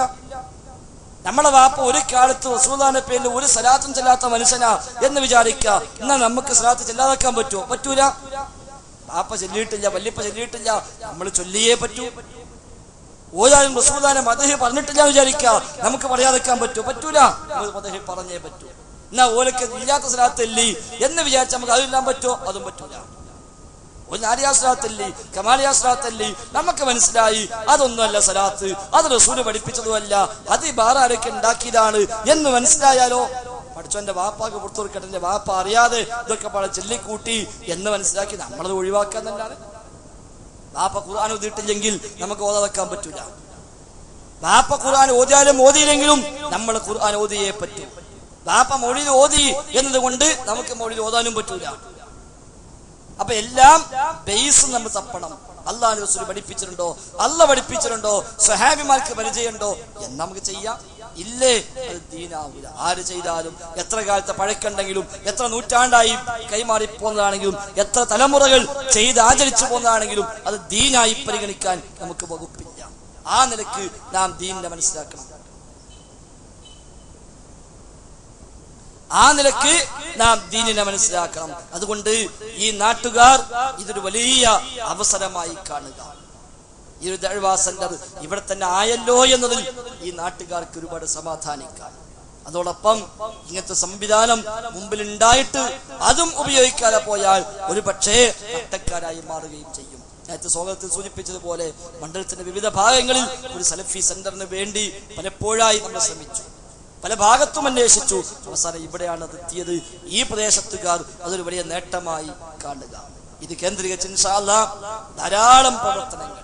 നമ്മളെ വാപ്പ ഒരു കാലത്ത് റസൂലുള്ളാഹിന്റെ പേരിൽ ഒരു സലാത്തും ചെല്ലാത്ത മനുഷ്യനാ എന്ന് വിചാരിക്കുക, എന്നാൽ നമുക്ക് സലാത്ത് ചെല്ലാതാക്കാൻ പറ്റുമോ? പറ്റൂല. വാപ്പ ചൊല്ലിയിട്ടില്ല, വല്ലിപ്പ ചൊല്ലിയിട്ടില്ല, നമ്മൾ ചൊല്ലിയേ പറ്റൂ. ഓരാരും റസൂലുള്ളാഹിന്റെ മദ്ഹ് പറഞ്ഞിട്ടില്ല വിചാരിക്കുക, നമുക്ക് പറയാതിരിക്കാൻ പറ്റുമോ? പറ്റൂല. മദ്ഹ് പറഞ്ഞേ പറ്റൂ. എന്നാ ഓലക്ക് ഇല്ലാത്ത സലാത്തല്ലേ എന്ന് വിചാരിച്ചാൽ നമുക്ക് അതില്ലാൻ പറ്റുമോ? അതും പറ്റൂല. ഒരു നാരിയാ സലാത്തല്ലേ, കമാലിയാ സലാത്തല്ലേ, നമുക്ക് മനസ്സിലായി അതൊന്നുമല്ല സലാത്ത്, അത് റസൂല് പഠിപ്പിച്ചതുമല്ല, അത് വേറാരൊക്കെ ഉണ്ടാക്കിയതാണ് എന്ന് മനസ്സിലായാലോ പഠിച്ചോന്റെ വാപ്പാക്ക് പുറത്തു കൊടുക്കട്ടെ, എന്റെ വാപ്പ അറിയാതെ ഇതൊക്കെ പാടെ ചൊല്ലിക്കൂട്ടി എന്ന് മനസ്സിലാക്കി നമ്മളത് ഒഴിവാക്കാൻ തന്നെയാണ്. വാപ്പ ഖുർആൻ ഓതിയിട്ടില്ലെങ്കിൽ നമുക്ക് ഓതാ വെക്കാൻ പറ്റൂല. വാപ്പ ഖുർആൻ ഓതിയാലും ഓതിയില്ലെങ്കിലും നമ്മൾ ഖുർആൻ ഓതിയേ പറ്റൂ. വാപ്പ മൗലിദ് ഓതി എന്നതുകൊണ്ട് നമുക്ക് മൗലിദ് ഓതാനും പറ്റൂല. അപ്പൊ എല്ലാം ബേസ് നമ്മൾ തപ്പണം. അല്ലാഹു റസൂൽ പഠിപ്പിച്ചിട്ടുണ്ടോ, അല്ലാഹ് പഠിപ്പിച്ചിട്ടുണ്ടോ, സ്വഹാബിമാർക്ക് പരിചയമുണ്ടോ എന്ന് നമുക്ക് ചെയ്യാം. ഇല്ലേ അത് ദീനാവൂല. ആര് ചെയ്താലും എത്ര കാലത്തെ പഴക്കമുണ്ടെങ്കിലും എത്ര നൂറ്റാണ്ടായി കൈമാറി പോകുന്നതാണെങ്കിലും എത്ര തലമുറകൾ ചെയ്ത് ആചരിച്ചു പോകുന്നതാണെങ്കിലും അത് ദീനായി പരിഗണിക്കാൻ നമുക്ക് വകുപ്പില്ല. ആ നിലക്ക് നാം ദീനിനെ മനസ്സിലാക്കണം. ആ നിലക്ക് നാം ദീനിനെ മനസ്സിലാക്കണം. അതുകൊണ്ട് ഈ നാട്ടുകാർ ഇതൊരു വലിയ അവസരമായി കാണുക. ഈ ഒരു ദഅ്വാ സെന്റർ ഇവിടെ തന്നെ ആയല്ലോ എന്നതിൽ ഈ നാട്ടുകാർക്ക് ഒരുപാട് സമാധാനിക്കാം. അതോടൊപ്പം ഇങ്ങനത്തെ സംവിധാനം മുമ്പിൽ ഉണ്ടായിട്ട് അതും ഉപയോഗിക്കാതെ പോയാൽ ഒരു പക്ഷേ നഷ്ടക്കാരായി മാറുകയും ചെയ്യും. നേരത്തെ സ്വാഗതത്തിൽ സൂചിപ്പിച്ചതുപോലെ മണ്ഡലത്തിന്റെ വിവിധ ഭാഗങ്ങളിൽ ഒരു സലഫി സെന്ററിന് വേണ്ടി പലപ്പോഴായി നമ്മൾ ശ്രമിച്ചു, പല ഭാഗത്തും അന്വേഷിച്ചു. അവസാനം ഇവിടെയാണ് അത് എത്തിയത്. ഈ പ്രദേശത്തുകാർ അതൊരു വലിയ നേട്ടമായി കാണുക. ഇത് കേന്ദ്രീകരിച്ച് ഇൻഷാ അല്ലാഹ് ധാരാളം പ്രവർത്തനങ്ങൾ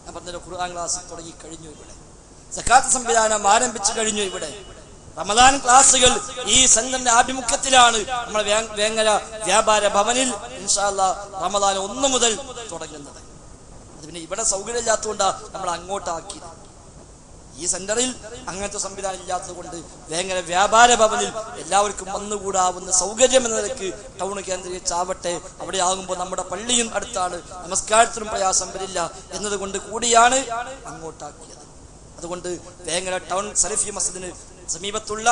ഞാൻ പറഞ്ഞ ഖുർആൻ ക്ലാസ് തുടങ്ങി കഴിഞ്ഞു. ഇവിടെ സക്കാത്ത് സംവിധാനം ആരംഭിച്ചു കഴിഞ്ഞു. ഇവിടെ റമദാൻ ക്ലാസുകൾ ഈ സെന്ററിന്റെ ആഭിമുഖ്യത്തിലാണ് നമ്മൾ വേങ്ങര വ്യാപാര ഭവനിൽ ഇൻഷാ അല്ലാഹ് റമദാൻ 1 മുതൽ തുടങ്ങുന്നത്. അത് പിന്നെ ഇവിടെ സൗകര്യമില്ലാത്തതുകൊണ്ടാണ് നമ്മൾ അങ്ങോട്ടാക്കിയത്. ഈ സെന്ററിൽ അങ്ങനത്തെ സംവിധാനം ഇല്ലാത്തത് കൊണ്ട് വേങ്ങര വ്യാപാര ഭവനിൽ എല്ലാവർക്കും വന്നുകൂടാവുന്ന സൗകര്യം എന്ന നിലക്ക് ടൗൺ കേന്ദ്രീകരിച്ചാവട്ടെ. അവിടെ ആകുമ്പോൾ നമ്മുടെ പള്ളിയും അടുത്താണ്, നമസ്കാരത്തിനും പ്രയാസം വരില്ല എന്നതുകൊണ്ട് കൂടിയാണ് അങ്ങോട്ടാക്കിയത്. അതുകൊണ്ട് വേങ്ങര ടൗൺ സലഫി മസ്ജിദിന് സമീപത്തുള്ള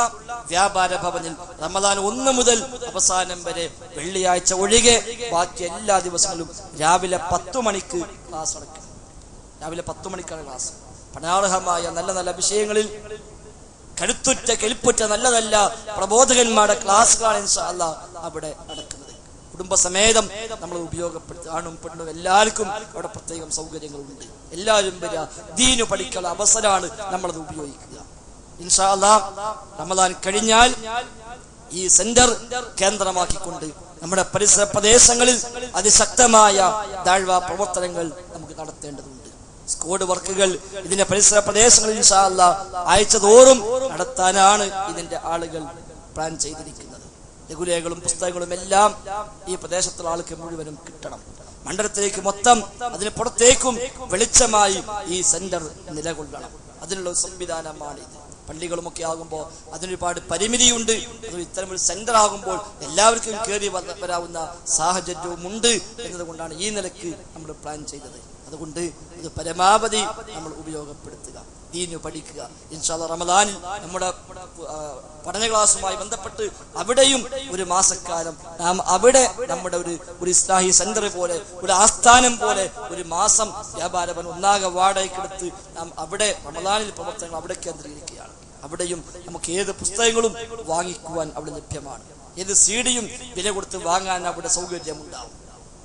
വ്യാപാര ഭവനിൽ റമദാൻ 1 മുതൽ അവസാനം വരെ വെള്ളിയാഴ്ച ഒഴികെ ബാക്കി എല്ലാ ദിവസങ്ങളും രാവിലെ 10 മണിക്ക് ക്ലാസ് നടക്കും. രാവിലെ 10 മണിക്കാണ് ക്ലാസ്. പഠനാർഹമായ നല്ല നല്ല വിഷയങ്ങളിൽ കരുത്തുറ്റ കെൽപ്പുറ്റ നല്ല നല്ല പ്രബോധകന്മാരുടെ ക്ലാസ്സുകളാണ് ഇൻഷാ അല്ലാഹ് അവിടെ നടക്കുന്നത്. കുടുംബസമേതം നമ്മൾ ഉപയോഗപ്പെടുത്തി ആണും പെണ്ണും എല്ലാവർക്കും അവിടെ പ്രത്യേകം സൗകര്യങ്ങളുണ്ട്. എല്ലാവരും വരിക, ദീനു പഠിക്കാനുള്ള അവസരമാണ് നമ്മളത് ഉപയോഗിക്കുക. ഇൻഷാ അല്ലാഹ് റമദാൻ കഴിഞ്ഞാൽ ഈ സെന്റർ കേന്ദ്രമാക്കിക്കൊണ്ട് നമ്മുടെ പരിസര പ്രദേശങ്ങളിൽ അതിശക്തമായ ദഅ്വ പ്രവർത്തനങ്ങൾ നമുക്ക് നടത്തേണ്ടതുണ്ട്. സ്ക്വാഡ് വർക്കുകൾ ഇതിന്റെ പരിസര പ്രദേശങ്ങളിൽ ഇൻഷാ അല്ലാഹ് ആഴ്ച തോറും നടത്താനാണ് ഇതിന്റെ ആളുകൾ പ്ലാൻ ചെയ്തിരിക്കുന്നത്. ലഘുലേഖകളും പുസ്തകങ്ങളും എല്ലാം ഈ പ്രദേശത്തുള്ള ആൾക്ക് മുഴുവനും കിട്ടണം. മണ്ഡലത്തിലേക്ക് മൊത്തം അതിന് പുറത്തേക്കും വെളിച്ചമായി ഈ സെന്റർ നിലകൊള്ളണം. അതിനുള്ള സംവിധാനമാണിത്. പള്ളികളുമൊക്കെ ആകുമ്പോൾ അതിനൊരുപാട് പരിമിതിയുണ്ട്. അത് ഇത്തരമൊരു സെന്റർ ആകുമ്പോൾ എല്ലാവർക്കും കയറി വരാവുന്ന സാഹചര്യവും ഉണ്ട് എന്നതുകൊണ്ടാണ് ഈ നിലയ്ക്ക് നമ്മൾ പ്ലാൻ ചെയ്തത്. അതുകൊണ്ട് ഇത് പരമാവധി നമ്മൾ ഉപയോഗപ്പെടുത്തുക, ദീനു പഠിക്കുക. ഇൻഷാ അല്ലാഹ് റമദാനിൽ നമ്മുടെ പഠന ക്ലാസ്സുമായി ബന്ധപ്പെട്ട് അവിടെയും ഒരു മാസക്കാലം നാം അവിടെ നമ്മുടെ ഒരു ഇസ്ലാഹി സെന്റർ പോലെ, ഒരു ആസ്ഥാനം പോലെ ഒരു മാസം വ്യാപാരഭവൻ ഒന്നാകെ വാടകയ്ക്കെടുത്ത് നാം അവിടെ റമദാനിൽ പ്രവർത്തനങ്ങൾ അവിടെ കേന്ദ്രീകരിക്കുകയാണ്. അവിടെയും നമുക്ക് ഏത് പുസ്തകങ്ങളും വാങ്ങിക്കുവാൻ അവിടെ ലഭ്യമാണ്. ഏത് സീഡിയും വില കൊടുത്ത് വാങ്ങാൻ അവിടെ സൗകര്യമുണ്ടാവും.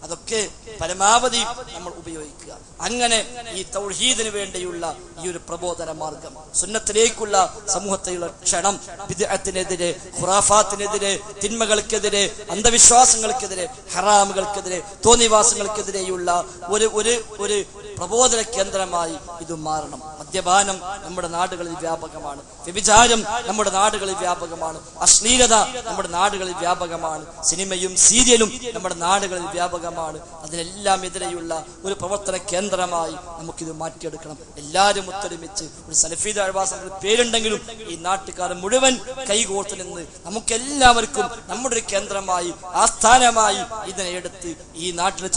അതൊക്കെ പരമാവധി നമ്മൾ ഉപയോഗിക്കുക. അങ്ങനെ ഈ തൗഹീദിന് വേണ്ടിയുള്ള ഈ ഒരു പ്രബോധന മാർഗം, സുന്നത്തിലേക്കുള്ള സമൂഹത്തിലുള്ള ക്ഷണം, ബിദ്അത്തിനെതിരെ, ഖുറാഫാത്തിനെതിരെ, തിന്മകൾക്കെതിരെ, അന്ധവിശ്വാസങ്ങൾക്കെതിരെ, ഹറാമുകൾക്കെതിരെ, തോന്നിവാസങ്ങൾക്കെതിരെയുള്ള ഒരു പ്രബോധന കേന്ദ്രമായി ഇത് മാറണം. മദ്യപാനം നമ്മുടെ നാടുകളിൽ വ്യാപകമാണ്. വ്യഭിചാരം നമ്മുടെ നാടുകളിൽ വ്യാപകമാണ്. അശ്ലീലത നമ്മുടെ നാടുകളിൽ വ്യാപകമാണ്. സിനിമയും സീരിയലും നമ്മുടെ നാടുകളിൽ വ്യാപകമാണ്. അതിനെല്ലാം എതിരെയുള്ള ഒരു പ്രവർത്തന കേന്ദ്രമായി നമുക്കിത് മാറ്റിയെടുക്കണം. എല്ലാവരും ഒത്തൊരുമിച്ച് ഒരു സലഫി ദഅ്വ സംഘടന പേരുണ്ടെങ്കിലും ഈ നാട്ടുകാർ മുഴുവൻ കൈകോർത്ത് നിന്ന് നമുക്കെല്ലാവർക്കും നമ്മുടെ ഒരു കേന്ദ്രമായി, ആസ്ഥാനമായി ഇതിനെ എടുത്ത് ഈ നാട്ടിലെ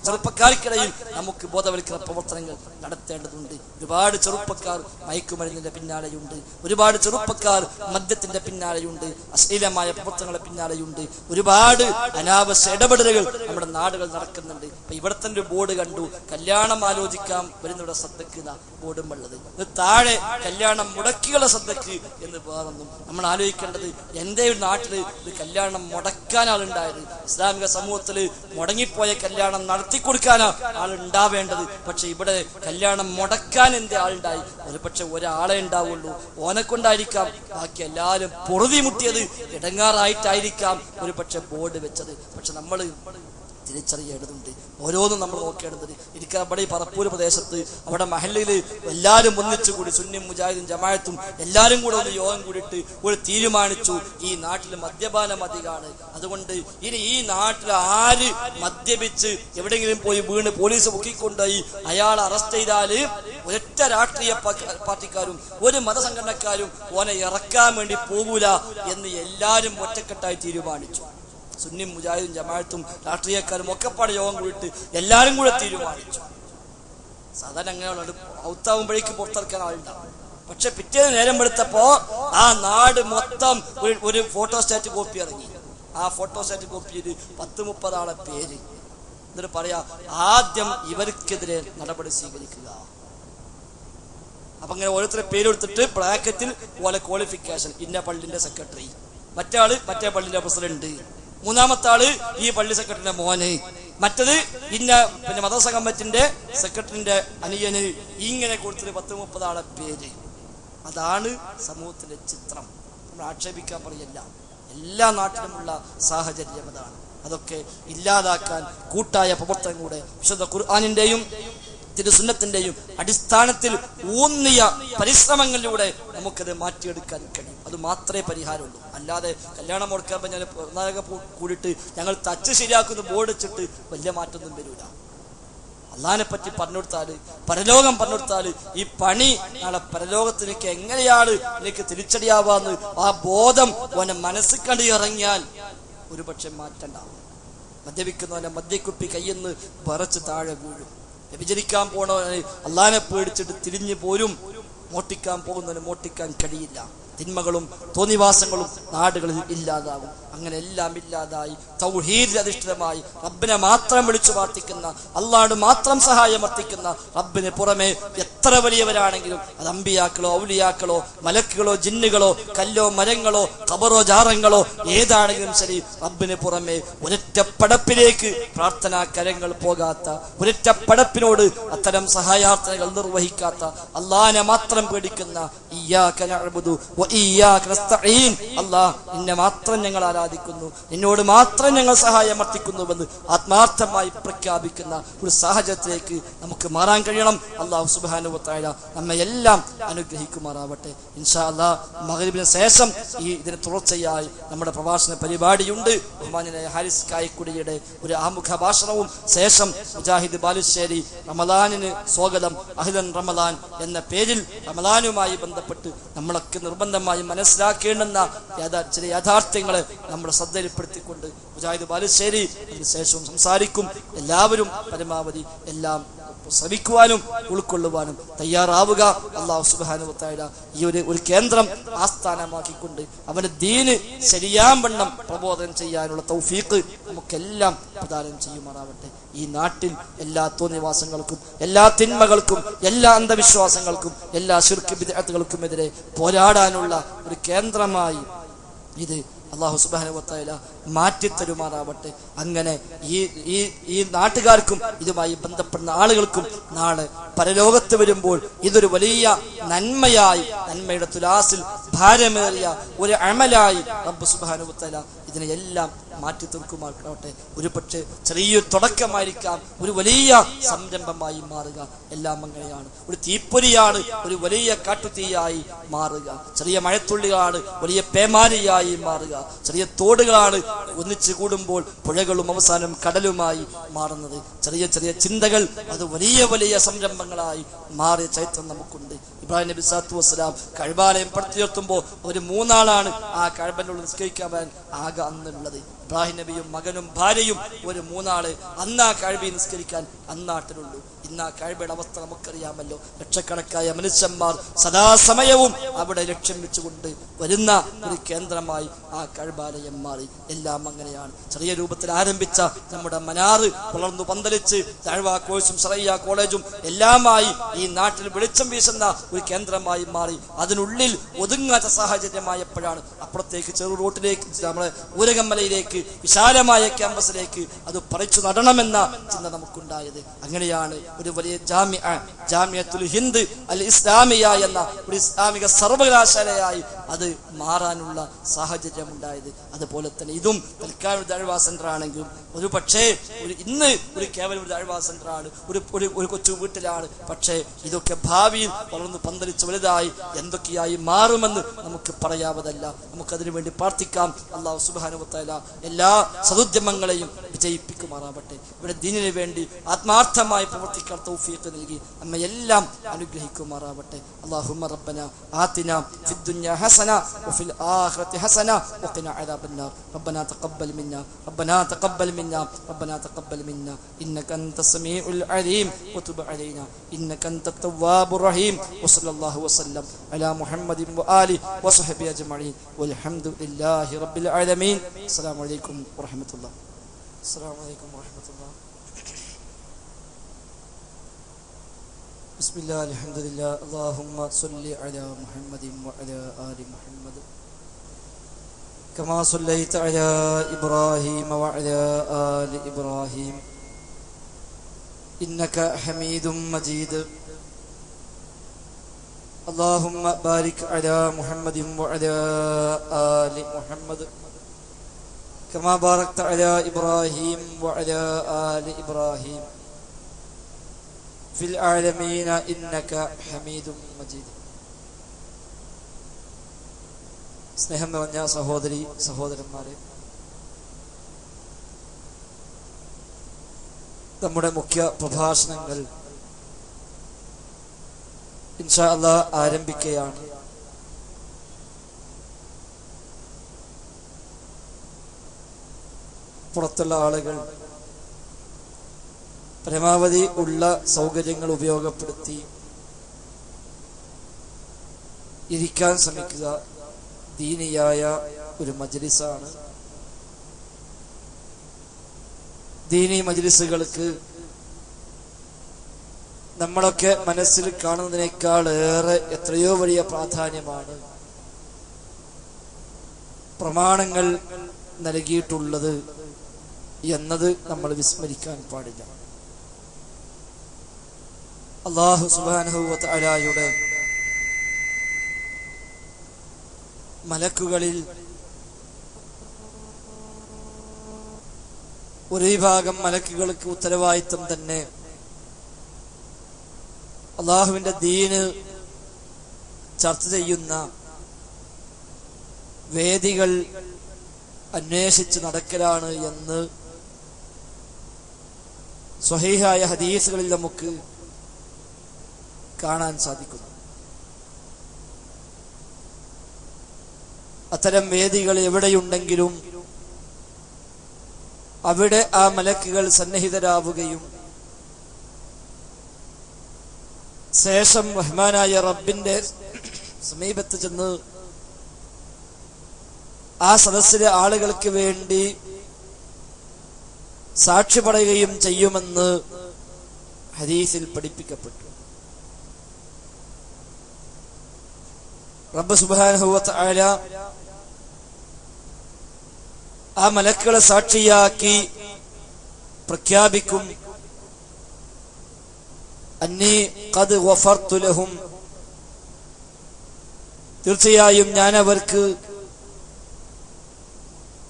ചെറുപ്പക്കാർക്കിടയിൽ നമുക്ക് ബോധവൽക്കരണ പ്രവർത്തനങ്ങൾ നടത്തേണ്ടതുണ്ട്. ഒരുപാട് ചെറുപ്പക്കാർ മയക്കുമരുന്നിന്റെ പിന്നാലെയുണ്ട്. ഒരുപാട് ചെറുപ്പക്കാർ മദ്യത്തിന്റെ പിന്നാലെയുണ്ട്. അശ്ലീലമായ പ്രവർത്തനങ്ങളുടെ പിന്നാലെയുണ്ട്. ഒരുപാട് അനാവശ്യ ഇടപെടലുകൾ നമ്മുടെ നാടുകൾ നടക്കുന്നുണ്ട്. ഇപ്പൊ ഇവിടെ തന്നെ ഒരു ബോർഡ് കണ്ടു, കല്യാണം ആലോചിക്കാൻ വരുന്നവരുടെ ശ്രദ്ധയ്ക്ക് ബോർഡും ഉള്ളത്. ഇത് താഴെ കല്യാണം മുടക്കിയുള്ള ശ്രദ്ധയ്ക്ക് എന്ന് വേറൊന്നും നമ്മൾ ആലോചിക്കേണ്ടത്. എന്റെ ഒരു നാട്ടില് ഇത് കല്യാണം മുടക്കാൻ ആളുണ്ടായത്. ഇസ്ലാമിക സമൂഹത്തില് മുടങ്ങിപ്പോയ കല്യാണം നടത്തി കൊടുക്കാനാ ആളുണ്ടാവേണ്ടത്. പക്ഷെ ഇവിടെ കല്യാണം മുടക്കാൻ എന്റെ ആളുണ്ടായി. ഒരു പക്ഷെ ഒരാളെ ഉണ്ടാവുള്ളൂ. ഓനെ കൊണ്ടായിരിക്കാം ബാക്കി എല്ലാവരും പൊറുതി മുട്ടിയത്. ഇടങ്ങാറായിട്ടായിരിക്കാം ഒരു പക്ഷെ ബോർഡ് വെച്ചത്. പക്ഷെ നമ്മൾ തിരിച്ചറിയേണ്ടതുണ്ട്. ഓരോന്നും നമ്മൾ നോക്കേണ്ടത്. എനിക്ക് അവിടെ ഈ പറപ്പൂർ പ്രദേശത്ത് അവിടെ മഹല്ലയിൽ എല്ലാവരും ഒന്നിച്ചു കൂടി, സുന്നി മുജാഹിദും ജമാഅത്തും എല്ലാവരും കൂടെ ഒന്ന് യോഗം കൂടിയിട്ട് ഒരു തീരുമാനിച്ചു, ഈ നാട്ടിൽ മദ്യപാനം അധികമാണ്. അതുകൊണ്ട് ഇനി ഈ നാട്ടിൽ ആര് മദ്യപിച്ച് എവിടെയെങ്കിലും പോയി വീണ് പോലീസ് പൊക്കിക്കൊണ്ടുപോയി അയാൾ അറസ്റ്റ് ചെയ്താല് ഒരൊറ്റ രാഷ്ട്രീയ പാർട്ടിക്കാരും ഒരു മതസംഘടനക്കാരും ഓനെ ഇറക്കാൻ വേണ്ടി പോകൂല എന്ന് എല്ലാവരും ഒറ്റക്കെട്ടായി തീരുമാനിച്ചു. സുന്നി മുജാഹിദും ജമാഅത്തും രാഷ്ട്രീയക്കാരും ഒക്കെപ്പാട് യോഗം കൂടിയിട്ട് എല്ലാവരും കൂടെ തീരുമാനിച്ചു. സാധാരണ അങ്ങനെയുള്ള ഔത്താവുമ്പോഴേക്ക് പുറത്തിറക്കാൻ ആളുണ്ടാവും. പക്ഷെ പിറ്റേന്ന് നേരം എടുത്തപ്പോ ആ നാട് മൊത്തം ഒരു ഫോട്ടോസ്റ്റാറ്റ് കോപ്പി ഇറങ്ങി. ആ ഫോട്ടോസ്റ്റാറ്റ് കോപ്പിയിൽ 10-30 ആളെ പേര്. എന്നിട്ട് പറയാ, ആദ്യം ഇവർക്കെതിരെ നടപടി സ്വീകരിക്കുക. അപ്പൊ അങ്ങനെ ഓരോരുത്തരെ പേരെടുത്തിട്ട് ബ്രാക്കറ്റിൽ പോലെ ക്വാളിഫിക്കേഷൻ, ഇന്ന പള്ളിന്റെ സെക്രട്ടറി, മറ്റേ ആള് മറ്റേ പള്ളിന്റെ പ്രസിഡന്റ്, മൂന്നാമത്തെ ആള് ഈ പള്ളി സെക്രട്ടറിന്റെ മോന്, മറ്റത് ഇന്ന മദ്രസ കമ്മിറ്റിന്റെ സെക്രട്ടറിന്റെ അനിയന്. ഇങ്ങനെ കൊടുത്തിട്ട് 10-30 ആളെ പേര്. അതാണ് സമൂഹത്തിന്റെ ചിത്രം. നമ്മൾ ആക്ഷേപിക്കാൻ പറയല്ല, എല്ലാ നാട്ടിലുമുള്ള സാഹചര്യം അതാണ്. അതൊക്കെ ഇല്ലാതാക്കാൻ കൂട്ടായ പ്രവർത്തനം കൂടെ വിശുദ്ധ ഖുർആനിന്റെയും തിരുസുന്നത്തിന്റെയും അടിസ്ഥാനത്തിൽ ഊന്നിയ പരിശ്രമങ്ങളിലൂടെ നമുക്കത് മാറ്റിയെടുക്കാൻ കഴിയും. അത് മാത്രമേ പരിഹാരമുള്ളൂ. അല്ലാതെ കല്യാണം മുടക്കാൻ ഞാൻ കൂടിയിട്ട് ഞങ്ങൾ തച്ച് ശരിയാക്കുന്ന ബോർഡ് വെച്ചിട്ട് വലിയ മാറ്റമൊന്നും വരില്ല. അള്ളാഹിനെ പറ്റി പറഞ്ഞു കൊടുത്താല്, പരലോകം പറഞ്ഞു കൊടുത്താല്, ഈ പണി നാളെ പരലോകത്തിലേക്ക് എങ്ങനെയാണ് എനിക്ക് തിരിച്ചടിയാവാന്ന് ആ ബോധം ഓനെ മനസ്സിൽ കണ്ട് ഇറങ്ങിയാൽ ഒരുപക്ഷെ മാറ്റണ്ടാവും. മദ്യപിക്കുന്നവനെ മദ്യക്കുപ്പി കയ്യെന്ന് പറച്ച് താഴെ വീഴും. വ്യഭിചരിക്കാൻ പോണവനെ അള്ളാഹിനെ പേടിച്ചിട്ട് തിരിഞ്ഞു പോരും. മോട്ടിക്കാൻ പോകുന്നവന് മോട്ടിക്കാൻ കഴിയില്ല. തിന്മകളും തോന്നിവാസങ്ങളും നാടുകളിൽ ഇല്ലാതാകും. അങ്ങനെ എല്ലാം ഇല്ലാതായി തൗഹീദിൽ അധിഷ്ഠിതമായി റബ്ബിനെ മാത്രം വിളിച്ചു പ്രാർത്ഥിക്കുന്ന, അള്ളാഹുവിനോട് മാത്രം സഹായം അർത്ഥിക്കുന്ന, റബ്ബിന് പുറമെ എത്ര വലിയവരാണെങ്കിലും അത് അമ്പിയാക്കളോ ഔലിയാക്കളോ മലക്കുകളോ ജിന്നുകളോ കല്ലോ മരങ്ങളോ ഖബറോ ജാറങ്ങളോ ഏതാണെങ്കിലും ശരി, റബ്ബിന് പുറമെ ഒരൊറ്റ പടപ്പിലേക്ക് പ്രാർത്ഥനാ കരങ്ങൾ പോകാത്ത, ഒരൊറ്റ പടപ്പിനോട് അത്തരം സഹായാർത്ഥനകൾ നിർവഹിക്കാത്ത, അള്ളാഹിനെ മാത്രം പേടിക്കുന്ന, ഇയ്യാക നഅ്ബുദു വ ഇയ്യാക നസ്തഈൻ, അല്ലാഹ് നിന്നെ മാത്രം ഞങ്ങൾ ആരാധിക്കുന്നു, നിന്നോട് മാത്രം ഞങ്ങൾ സഹായം അർത്ഥിക്കുന്നുവെന്ന് ആത്മാർത്ഥമായി പ്രഖ്യാപിക്കുന്ന ഒരു സാഹചര്യത്തിലേക്ക് നമുക്ക് മാറാൻ കഴിയണം. അല്ലാഹു സുബ്ഹാനഹു വ തആല നമ്മെ എല്ലാം അനുഗ്രഹിക്കുമാറാവട്ടെ. ഇൻഷാ അല്ലാഹ് മഗ്രിബിന് ശേഷം ഇതിന് തുടർച്ചയായി നമ്മുടെ പ്രഭാഷണ പരിപാടിയുണ്ട്. ബഹുമാന്യനായ ഹാരിസ് കായിക്കുടിയുടെ ഒരു ആമുഖ ഭാഷണവും ശേഷം മുജാഹിദ് ബാലുശ്ശേരി റമദാനിന് സ്വാഗതം അഹ്ലൻ റമദാൻ എന്ന പേരിൽ റമദാനുമായി ബന്ധപ്പെട്ട് നമ്മളൊക്കെ നിർബന്ധമായി മനസ്സിലാക്കേണ്ടുന്ന ചില യാഥാർത്ഥ്യങ്ങളെ നമ്മുടെ ശ്രദ്ധയിൽപ്പെടുത്തിക്കൊണ്ട് മുജാഹിദ് ബാലുശ്ശേരി അതിനുശേഷവും സംസാരിക്കും. എല്ലാവരും പരമാവധി എല്ലാം ശ്രമിക്കുവാനും ഉൾക്കൊള്ളുവാനും തയ്യാറാവുക. അല്ലാഹു സുബ്ഹാനഹു വ തആല ഈ ഒരു കേന്ദ്രം ആസ്ഥാനമാക്കിക്കൊണ്ട് അവന്റെ ദീന് ശരിയാവണ്ണം പ്രബോധനം ചെയ്യാനുള്ള തൗഫീഖ് നമുക്കെല്ലാം പ്രദാനം ചെയ്യുമാറാവട്ടെ. ഈ നാട്ടിൽ എല്ലാ തോന്നിവാസങ്ങൾക്കും, എല്ലാ തിന്മകൾക്കും, എല്ലാ അന്ധവിശ്വാസങ്ങൾക്കും, എല്ലാ ശിർക്ക് ബിദ്അത്തുകൾക്കുമെതിരെ പോരാടാനുള്ള ഒരു കേന്ദ്രമായി ഇത് അല്ലാഹു സുബ്ഹാനഹു വ തആല മാറ്റിത്തരുമാറാവട്ടെ. അങ്ങനെ ഈ നാട്ടുകാർക്കും ഇതുമായി ബന്ധപ്പെടുന്ന ആളുകൾക്കും നാളെ പരലോകത്ത് വരുമ്പോൾ ഇതൊരു വലിയ നന്മയായി, നന്മയുടെ തുലാസിൽ ഭാരമേറിയ ഒരു അമലായി റബ്ബ് സുബ്ഹാനഹു വ തആല ഇതിനെയെല്ലാം മാറ്റി തീർക്കുമാറാവട്ടെ. ഒരു പക്ഷേ ചെറിയൊരു തുടക്കമായിരിക്കാം, ഒരു വലിയ സംരംഭമായി മാറുക. എല്ലാം അങ്ങനെയാണ്. ഒരു തീപ്പൊരിയാണ് ഒരു വലിയ കാട്ടുതീയായി മാറുക. ചെറിയ മഴത്തുള്ളികളാണ് വലിയ പേമാരിയായി മാറുക. ചെറിയ തോടുകളാണ് ഒന്നിച്ചു കൂടുമ്പോൾ പുഴകളും അവസാനം കടലുമായി മാറുന്നത്. ചെറിയ ചെറിയ ചിന്തകൾ അത് വലിയ വലിയ സംരംഭങ്ങളായി മാറിയ ചരിത്രം നമുക്കുണ്ട്. ഇബ്രാഹിം നബി സ്വല്ലല്ലാഹു അലൈഹി വസല്ലം കഅബാലയം പടുത്തുയർത്തുമ്പോൾ ഒരു 3 ആളാണ് ആ കഅബയിൽ നിസ്കരിക്കാൻ ആകെ അന്നുള്ളത്. ഇബ്രാഹിം നബിയും മകനും ഭാര്യയും ഒരു 3 ആള് അന്ന് ആ കഅബയിൽ നിസ്കരിക്കാൻ അന്നാട്ടിലുള്ളൂ. ഇന്ന് ആ കഅബയുടെ അവസ്ഥ നമുക്കറിയാമല്ലോ. ലക്ഷക്കണക്കായ മനുഷ്യന്മാർ സദാസമയവും അവിടെ ലക്ഷ്യം വെച്ചുകൊണ്ട് വരുന്ന ഒരു കേന്ദ്രമായി ആ കഅബാലയം മാറി. എല്ലാം അങ്ങനെയാണ്. ചെറിയ രൂപത്തിൽ ആരംഭിച്ച നമ്മുടെ മനാറ് വളർന്നു പന്തലിച്ച് ദഅ്വ കോഴ്സും ശറയ്യ കോളേജും എല്ലാമായി ഈ നാട്ടിൽ വെളിച്ചം വീശുന്ന ഒരു കേന്ദ്രമായി മാറി. അതിനുള്ളിൽ ഒതുങ്ങാത്ത സാഹചര്യമായപ്പോഴാണ് അപ്പുറത്തേക്ക് ചെറു റോട്ടിലേക്ക്, നമ്മുടെ ഊരകമ്മലയിലേക്ക്, വിശാലമായ ക്യാമ്പസിലേക്ക് അത് പറിച്ചു നടണമെന്ന ചിന്ത നമുക്കുണ്ടായത്. അങ്ങനെയാണ് ഒരു വലിയ ജാമിഅത്തുൽ ഹിന്ദ് അൽ ഇസ്ലാമിയ എന്ന ഒരു ഇസ്ലാമിക സർവകലാശാലയായി അത് മാറാനുള്ള സാഹചര്യം ഉണ്ടായത്. അതുപോലെ തന്നെ ഇതും തൽക്കാലം ഒരു ദഅ്വ സെന്റർ ആണെങ്കിലും ഒരു പക്ഷേ ഇന്ന് ഒരു കേവലം ഒരു ദഅ്വ സെന്റർ ആണ്, ഒരു കൊച്ചു വീട്ടിലാണ്. പക്ഷേ ഇതൊക്കെ ഭാവിയിൽ വളർന്ന് പന്തലിച്ച് വലുതായി എന്തൊക്കെയായി മാറുമെന്ന് നമുക്ക് പറയാവതല്ല. നമുക്കതിനു വേണ്ടി പ്രാർത്ഥിക്കാം. അല്ലാഹു സുബ്ഹാനഹു വ തആല എല്ലാ സദുദ്യമങ്ങളെയും വിജയിപ്പിക്കുമാറാവട്ടെ. ഇവിടെ ദീനിനു വേണ്ടി ആത്മാർത്ഥമായി പ്രവർത്തിക്കാൻ തൗഫീഖ് നൽകി നമ്മെ എല്ലാം അനുഗ്രഹിക്കുമാറാവട്ടെ. അല്ലാഹുമ്മ റബ്ബന ആതിനാ ഫിദ് ദുനിയ ഹസന വഫിൽ ആഖിറതി ഹസന വഖിനാ അദാബന്നാർ. റബ്ബനാ തഖബ്ബൽ മിന്നാ റബ്ബനാ തഖബ്ബൽ മിന്നാ റബ്ബനാ തഖബ്ബൽ മിന്നാ ഇന്നക അൻതസ് സമീഉൽ അലീം വതുബ് അലൈനാ ഇന്നക അൻതത് തവ്വാബുർ റഹീം. വസല്ലല്ലാഹു വസല്ലം അലാ മുഹമ്മദിൻ വആലിഹി വസഹ്ബിഹി അജ്മഈൻ വൽഹംദുലില്ലാഹി റബ്ബിൽ ആലമീൻ. അസ്സലാമു അലൈക്കും വറഹ്മത്തുള്ളാഹി. അസ്സലാമു അലൈക്കും വറഹ്മത്തുള്ളാഹി. ബിസ്മില്ലാഹി അൽഹംദുലില്ലാഹി അല്ലാഹുമ്മ സ്വല്ലി അലാ മുഹമ്മദിൻ വഅലാ ആലി മുഹമ്മദ് കമാ സ്വല്ലൈത അലാ ഇബ്രാഹീമ വഅലാ ആലി ഇബ്രാഹീം ഇന്നക ഹമീദും മജീദ്. اللهم بارك على محمد وعلى آل محمد كما باركت على إبراهيم وعلى آل إبراهيم ഫിൽ ആലമീന ഇന്നക ഹമീദും മജീദ്. സ്നേഹം നിറഞ്ഞ സഹോദരി സഹോദരന്മാരെ, നമ്മുടെ മുഖ്യ പ്രഭാഷണങ്ങൾ ഇൻഷാ അല്ലാഹ് ആരംഭിക്കുകയാണ്. പുറത്തുള്ള ആളുകൾ പരമാവധി ഉള്ള സൗകര്യങ്ങൾ ഉപയോഗപ്പെടുത്തി ഇരിക്കാൻ ശ്രമിക്കുക. ദീനിയായ ഒരു മജ്ലിസാണ്. ദീനി മജ്ലിസുകൾക്ക് നമ്മളൊക്കെ മനസ്സിൽ കാണുന്നതിനേക്കാൾ ഏറെ എത്രയോ വലിയ പ്രാധാന്യമാണ് പ്രമാണങ്ങൾ നൽകിയിട്ടുള്ളത് എന്നത് നമ്മൾ വിസ്മരിക്കാൻ പാടില്ല. അല്ലാഹു സുബ്ഹാനഹു വ തആലയുടെ മലക്കുകളിൽ ഒരു വിഭാഗം മലക്കുകൾക്ക് ഉത്തരവാദിത്വം തന്നെ അള്ളാഹുവിന്റെ ദീന് ചർച്ച ചെയ്യുന്ന വേദികൾ അന്വേഷിച്ച് നടക്കലാണ് എന്ന് സ്വഹീഹായ ഹദീസുകളിൽ നമുക്ക് കാണാൻ സാധിക്കുന്നു. അത്തരം വേദികൾ എവിടെയുണ്ടെങ്കിലും അവിടെ ആ മലക്കുകൾ സന്നിഹിതരാവുകയും ശേഷം റഹ്മാനായ റബ്ബിന്റെ സമീപത്ത് ചെന്ന് ആ സദസ്സിലെ ആളുകൾക്ക് വേണ്ടി സാക്ഷി പറയുകയും ചെയ്യുമെന്ന് ഹദീസിൽ പഠിപ്പിക്കപ്പെട്ടു. റബ്ബ് സുബ്ഹാനഹു വ തആല ആ മലക്കുകളെ സാക്ഷിയാക്കി പ്രഖ്യാപിക്കും, അന്നീ ഖദ് ഗഫർതു ലഹും, തീർച്ചയായും ഞാൻ അവർക്ക്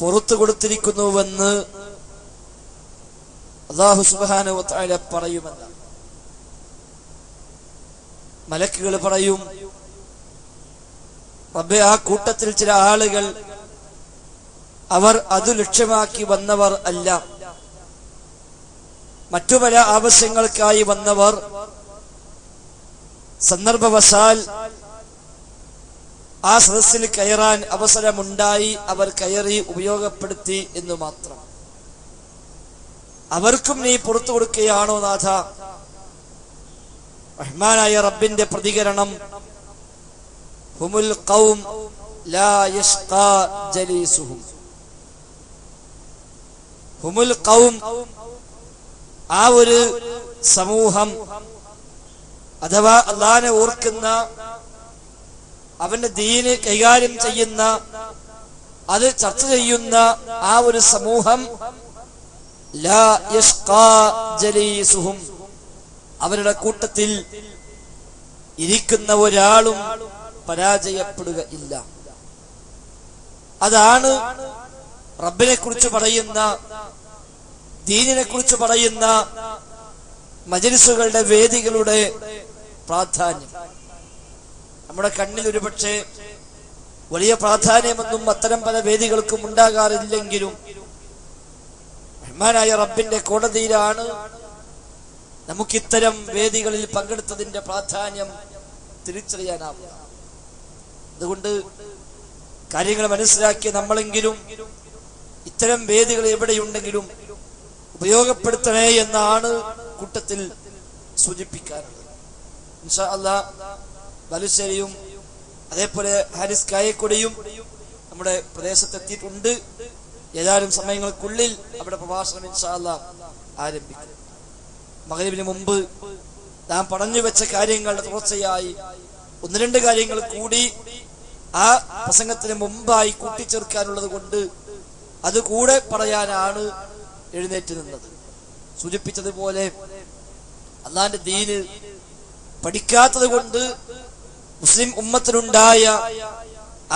പുറത്തു കൊടുത്തിരിക്കുന്നുവെന്ന് അല്ലാഹു സുബ്ഹാനഹു വ തആല പറയുമെന്ന്. മലക്കുകൾ പറയും, റബ്ബേ, ആ കൂട്ടത്തിൽ ചില ആളുകൾ അവർ അത് ലക്ഷ്യമാക്കി വന്നവർ അല്ല, മറ്റു പല ആവശ്യങ്ങൾക്കായി വന്നവർ സന്ദർഭവശാൽ ആ സദസ്സിൽ കയറാൻ അവസരമുണ്ടായി, അവർ കയറി ഉപയോഗപ്പെടുത്തി എന്ന് മാത്രം. അവർക്കും നീ പുറത്തു കൊടുക്കുകയാണോ നാഥ? റഹ്മാനായ റബ്ബിന്റെ പ്രതികരണം, ഹുമുൽ ഖൗം ലാ യഷ്ഖാ ജലീസുഹും. ഹുമുൽ ഖൗം, ആ ഒരു സമൂഹം അഥവാ അല്ലാഹുവിനെ ഓർക്കുന്ന, അവന്റെ ദീന് കൈകാര്യം ചെയ്യുന്ന, അത് ചർച്ച ചെയ്യുന്ന ആ ഒരു സമൂഹം, ലാ യഷ്ഖാ ജലീസുഹും, അവരുടെ കൂട്ടത്തിൽ ഇരിക്കുന്ന ഒരാളും പരാജയപ്പെടുക ഇല്ല. അതാണ് റബ്ബിനെ കുറിച്ച് പറയുന്ന, ദീനിനെ കുറിച്ച് പറയുന്ന മജ്ലിസുകളുടെ വേദികളുടെ പ്രാധാന്യം. നമ്മുടെ കണ്ണിൽ ഒരുപക്ഷെ വലിയ പ്രാധാന്യമൊന്നും അത്തരം പല വേദികൾക്കും ഉണ്ടാകാറില്ലെങ്കിലും റഹ്മാനായ റബ്ബിന്റെ കോടതിയിലാണ് നമുക്കിത്തരം വേദികളിൽ പങ്കെടുത്തതിന്റെ പ്രാധാന്യം തിരിച്ചറിയാനാവുക. അതുകൊണ്ട് കാര്യങ്ങൾ മനസ്സിലാക്കിയ നമ്മളെങ്കിലും ഇത്തരം വേദികൾ എവിടെയുണ്ടെങ്കിലും ഉപയോഗപ്പെടുത്തണേ എന്നാണ് കൂട്ടത്തിൽ സൂചിപ്പിക്കാറുള്ളത്. ഇൻഷാ അല്ലാഹ് ബാലുശ്ശേരിയും അതേപോലെ ഹാരിസ് കായക്കൊടിയും നമ്മുടെ പ്രദേശത്തെത്തിയിട്ടുണ്ട്. ഏതാനും സമയങ്ങൾക്കുള്ളിൽ അവിടെ പ്രഭാഷണം ഇൻഷാ അല്ലാഹ് ആരംഭിക്കും. മഗ്‌രിബിന് മുമ്പ് നാം പറഞ്ഞു വെച്ച കാര്യങ്ങളുടെ തുടർച്ചയായി ഒന്ന് രണ്ട് കാര്യങ്ങൾ കൂടി ആ പ്രസംഗത്തിന് മുമ്പായി കൂട്ടിച്ചേർക്കാനുള്ളത് കൊണ്ട് അത് കൂടെ പറയാനാണ് എഴുന്നേറ്റ് നിന്നത്. സൂചിപ്പിച്ചതുപോലെ അല്ലാഹുവിന്റെ ദീന് പഠിക്കാത്തത് കൊണ്ട് മുസ്ലിം ഉമ്മത്തിനുണ്ടായ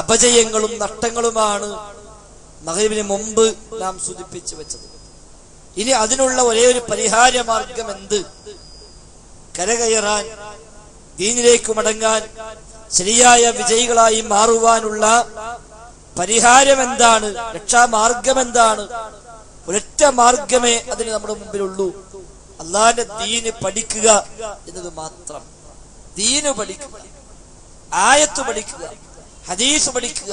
അപജയങ്ങളും നഷ്ടങ്ങളുമാണ് മഗ്‌രിബിന് മുമ്പ് നാം സൂചിപ്പിച്ചു വെച്ചത്. ഇനി അതിനുള്ള ഒരേ ഒരു പരിഹാര മാർഗം എന്ത് കരകയറാൻ, ദീനിലേക്ക് മടങ്ങാൻ, ശരിയായ വിജയികളായി മാറുവാനുള്ള പരിഹാരം എന്താണ്, രക്ഷാമാർഗം എന്താണ്? ഒരൊറ്റ മാർഗമേ അതിന് നമ്മുടെ മുമ്പിലുള്ളൂ. അള്ളാന്റെ ദീന് പഠിക്കുക എന്നത് മാത്രം. ദീന് പഠിക്കുക, ആയത്ത് പഠിക്കുക, ഹദീസ് പഠിക്കുക.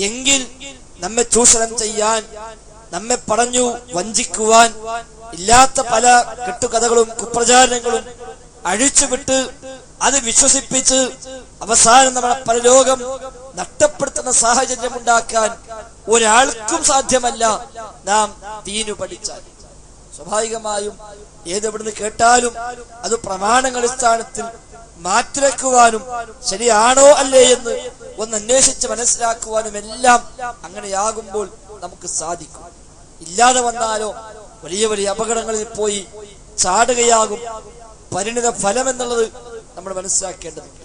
എങ്കിൽ നമ്മെ ചൂഷണം ചെയ്യാൻ, നമ്മെ പറഞ്ഞു വഞ്ചിക്കുവാൻ ഇല്ലാത്ത പല കെട്ടുകഥകളും കുപ്രചാരണങ്ങളും അഴിച്ചുവിട്ട് അത് വിശ്വസിപ്പിച്ച് അവസാനം നമ്മളെ പരലോകം നഷ്ടപ്പെടുത്തുന്ന സാഹചര്യം ഉണ്ടാക്കാൻ ഒരാൾക്കും സാധ്യമല്ല. നാം ദീനു പഠിച്ചാൽ സ്വാഭാവികമായും ഏതെവിടുന്ന് കേട്ടാലും അത് പ്രമാണങ്ങളുടെ സ്ഥാനത്തിൽ മാറ്റിവെക്കുവാനും ശരിയാണോ അല്ലേ എന്ന് ഒന്ന് അന്വേഷിച്ച് മനസ്സിലാക്കുവാനും എല്ലാം അങ്ങനെയാകുമ്പോൾ നമുക്ക് സാധിക്കും. ഇല്ലാതെ വന്നാലോ വലിയ വലിയ അപകടങ്ങളിൽ പോയി ചാടുകയാകും. പരിണിത ഫലം എന്നുള്ളത് നമ്മൾ മനസ്സിലാക്കേണ്ടതുണ്ട്.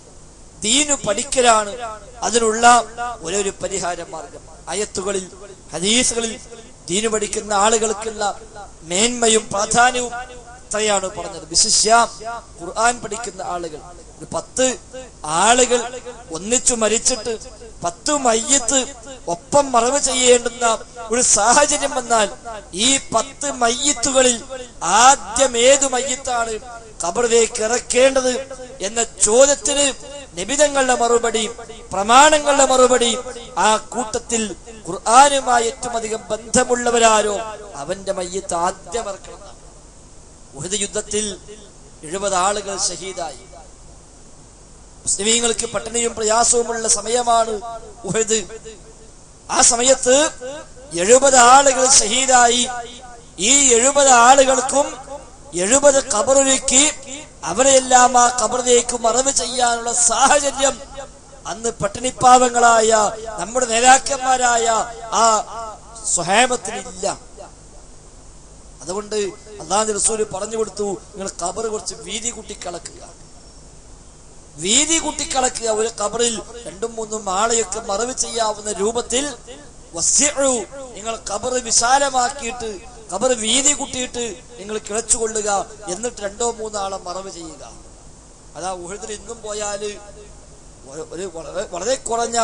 ദീനു പഠിക്കലാണ് അതിനുള്ള ഒരൊരു പരിഹാര മാർഗം. ആയത്തുകളിൽ ഹദീസുകളിൽ ദീനു പഠിക്കുന്ന ആളുകൾക്കുള്ള മേന്മയും പ്രാധാന്യവും ഇത്രയാണ് പറഞ്ഞത്. വിശിഷ്യ ഖുർആൻ പഠിക്കുന്ന ആളുകൾ, 10 ആളുകൾ ഒന്നിച്ചു മരിച്ചിട്ട് 10 മയ്യത്ത് ഒപ്പം മറവ് ചെയ്യേണ്ടുന്ന ഒരു സാഹചര്യം വന്നാൽ ഈ 10 മയ്യത്തുകളിൽ ആദ്യം ഏതു മയ്യത്താണ് ഖബറിലേക്ക് ഇറക്കേണ്ടത് എന്ന ചോദ്യത്തിന് നിബിധങ്ങളുടെ മറുപടി, പ്രമാണങ്ങളുടെ മറുപടി, ആ കൂട്ടത്തിൽ ഖുർആനുമായി ഏറ്റവും അധികം ബന്ധമുള്ളവരാരോ അവന്റെ മയ്യത്ത് ആദ്യം ഇറക്കണം. ഉഹദ് യുദ്ധത്തിൽ 70 ആളുകൾ ഷഹീദായി. മുസ്ലിമീങ്ങൾക്ക് പട്ടിണിയും പ്രയാസവുമുള്ള സമയമാണ് ഉഹദ്. ആ സമയത്ത് 70 ആളുകൾ ഷഹീദായി. ഈ 70 ആളുകൾക്കും 70 ഖബറൊരുക്കി അവരെല്ലാം ആ ഖബറിലേക്ക് മറവ് ചെയ്യാനുള്ള സാഹചര്യം അന്ന് പട്ടിണിപ്പാവങ്ങളായ നമ്മുടെ നേതാക്കന്മാരായ ആ സ്വഹാബത്തിനില്ല. അതുകൊണ്ട് അല്ലാഹുവിന്റെ റസൂൽ പറഞ്ഞു കൊടുത്തു, നിങ്ങൾ ഖബർ കുറച്ച് വീതി കൂട്ടിക്കളക്കുക, വീതി കൂട്ടിക്കളക്കുക. ഒരു ഖബറിൽ 2-3 ആളെയൊക്കെ മറവ് ചെയ്യാവുന്ന രൂപത്തിൽ നിങ്ങൾ ഖബർ വിശാലമാക്കിയിട്ട് ഖബർ വീതി കൂട്ടിയിട്ട് നിങ്ങൾ കിളച്ചുകൊള്ളുക. എന്നിട്ട് 2-3 ആളെ മറവ് ചെയ്യുക. അതാ ഉഹദിൽ ഇന്നും പോയാല് ഒരു വളരെ കുറഞ്ഞ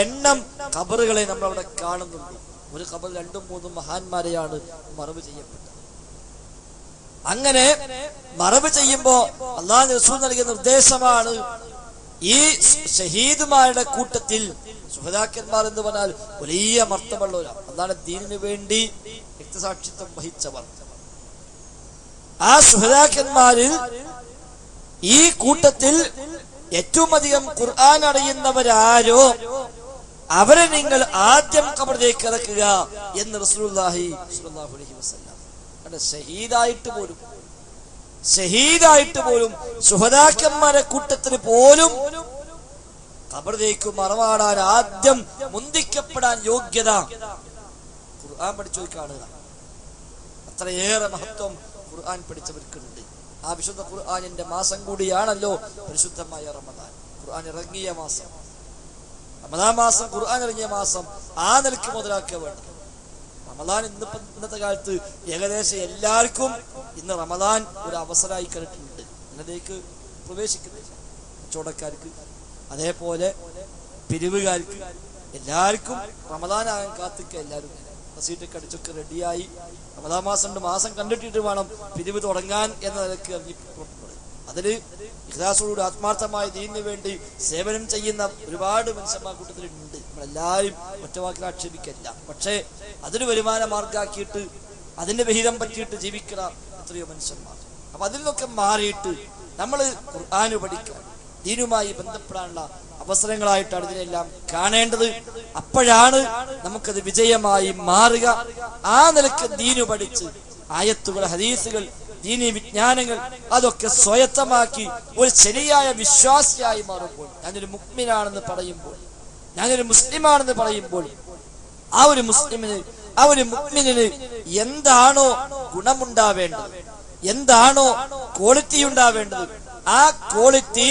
എണ്ണം ഖബറുകളെ നമ്മൾ അവിടെ കാണുന്നുണ്ട്. ഒരു ഖബർ 2-3 മഹാന്മാരെയാണ് മറവ് ചെയ്യപ്പെട്ടത്. അങ്ങനെ മറവ് ചെയ്യുമ്പോ അല്ലാഹുവിന്റെ റസൂൽ നൽകിയ നിർദ്ദേശമാണ്, ഈ ഷഹീദുമാരുടെ കൂട്ടത്തിൽ ശുഹദാക്കന്മാർ എന്ന് പറഞ്ഞാൽ വലിയ മർത്തബുള്ളവരാണ്. അതാണ് ദീനിനു വേണ്ടി രക്തസാക്ഷിത്വം വഹിച്ചവർ. ആ ശുഹദാക്കന്മാരിൽ ഈ കൂട്ടത്തിൽ ഏറ്റവും അധികം ഖുർആൻ അറിയുന്നവരാരോ അവരെ നിങ്ങൾ ആദ്യം ഖബറിലേക്ക് ഇറക്കുക എന്ന് റസൂലുള്ളാഹി സ്വല്ലല്ലാഹു അലൈഹി വസല്ലം. ഷഹീദായിട്ട് പോലും ശുഹദാക്കന്മാരെ കൂട്ടത്തിന് പോലും ഖബറിലേക്ക് മറവാടാൻ ആദ്യം മുന്തിക്കപ്പെടാൻ യോഗ്യത ഖുർആൻ പഠിച്ചു കാണുക. അത്രയേറെ മഹത്വം ഖുർആൻ പഠിച്ചവർക്കുണ്ട്. ആ വിശുദ്ധ ഖുർആനിന്റെ മാസം കൂടിയാണല്ലോ പരിശുദ്ധമായ റമദാൻ. ഖുർആൻ ഇറങ്ങിയ മാസം, റമദാൻ മാസം, ഖുർആൻ ഇറങ്ങിയ മാസം. ആ നിലയ്ക്ക് മുതലാക്കുക വേണം. റമദാൻ ഇന്നത്തെ കാലത്ത് ഏകദേശം എല്ലാവർക്കും ഇന്ന് റമദാൻ ഒരു അവസരമായി കണ്ടിട്ടുണ്ട്. അതിലേക്ക് പ്രവേശിക്കുന്നില്ല. കച്ചവടക്കാർക്ക്, അതേപോലെ പിരിവുകാർക്ക്, എല്ലാവർക്കും റമദാനാകാൻ കാത്തിക്കുക. എല്ലാവരും റസീറ്റൊക്കെ അടിച്ചൊക്കെ റെഡിയായി റമദാൻ മാസം കണ്ടിട്ടിട്ട് വേണം പിരിവ് തുടങ്ങാൻ എന്ന നിലക്ക് ഇറങ്ങി പുറപ്പെടുന്നത്. അതില് ഇഖ്ലാസോടുകൂടി ആത്മാർത്ഥമായ ദീനിന് വേണ്ടി സേവനം ചെയ്യുന്ന ഒരുപാട് മനുഷ്യന്മാർ കൂട്ടത്തിലുണ്ട്. നമ്മളെല്ലാവരും ഒറ്റവാക്കിൽ ആക്ഷേപിക്കല്ല. പക്ഷേ അതൊരു വരുമാന മാർഗമാക്കിയിട്ട് അതിന്റെ വിഹിതം പറ്റിയിട്ട് ജീവിക്കണ എത്രയോ മനുഷ്യന്മാർ. അപ്പൊ അതിൽ നിന്നൊക്കെ മാറിയിട്ട് നമ്മൾ ഖുർആന് പഠിക്കാൻ, ദീനുമായി ബന്ധപ്പെടാനുള്ള അവസരങ്ങളായിട്ടാണ് ഇതിനെല്ലാം കാണേണ്ടത്. അപ്പോഴാണ് നമുക്കത് വിജയമായി മാറുക. ആ നിലക്ക് ദീനു പഠിച്ച് ആയത്തുകൾ, ഹദീസുകൾ, ദീനി വിജ്ഞാനങ്ങൾ അതൊക്കെ സ്വയത്തമാക്കി ഒരു ശരിയായ വിശ്വാസിയായി മാറുമ്പോൾ, ഞാനൊരു മുഅ്മിനാണെന്ന് പറയുമ്പോൾ, ഞാനൊരു മുസ്ലിമാണെന്ന് പറയുമ്പോൾ, ആ ഒരു മുസ്ലിമിന്, ആ ഒരു മുഅ്മിനിന് എന്താണോ ഗുണമുണ്ടാവേണ്ടത്, എന്താണോ ക്വാളിറ്റി ഉണ്ടാവേണ്ടത്, ആ ക്വാളിറ്റി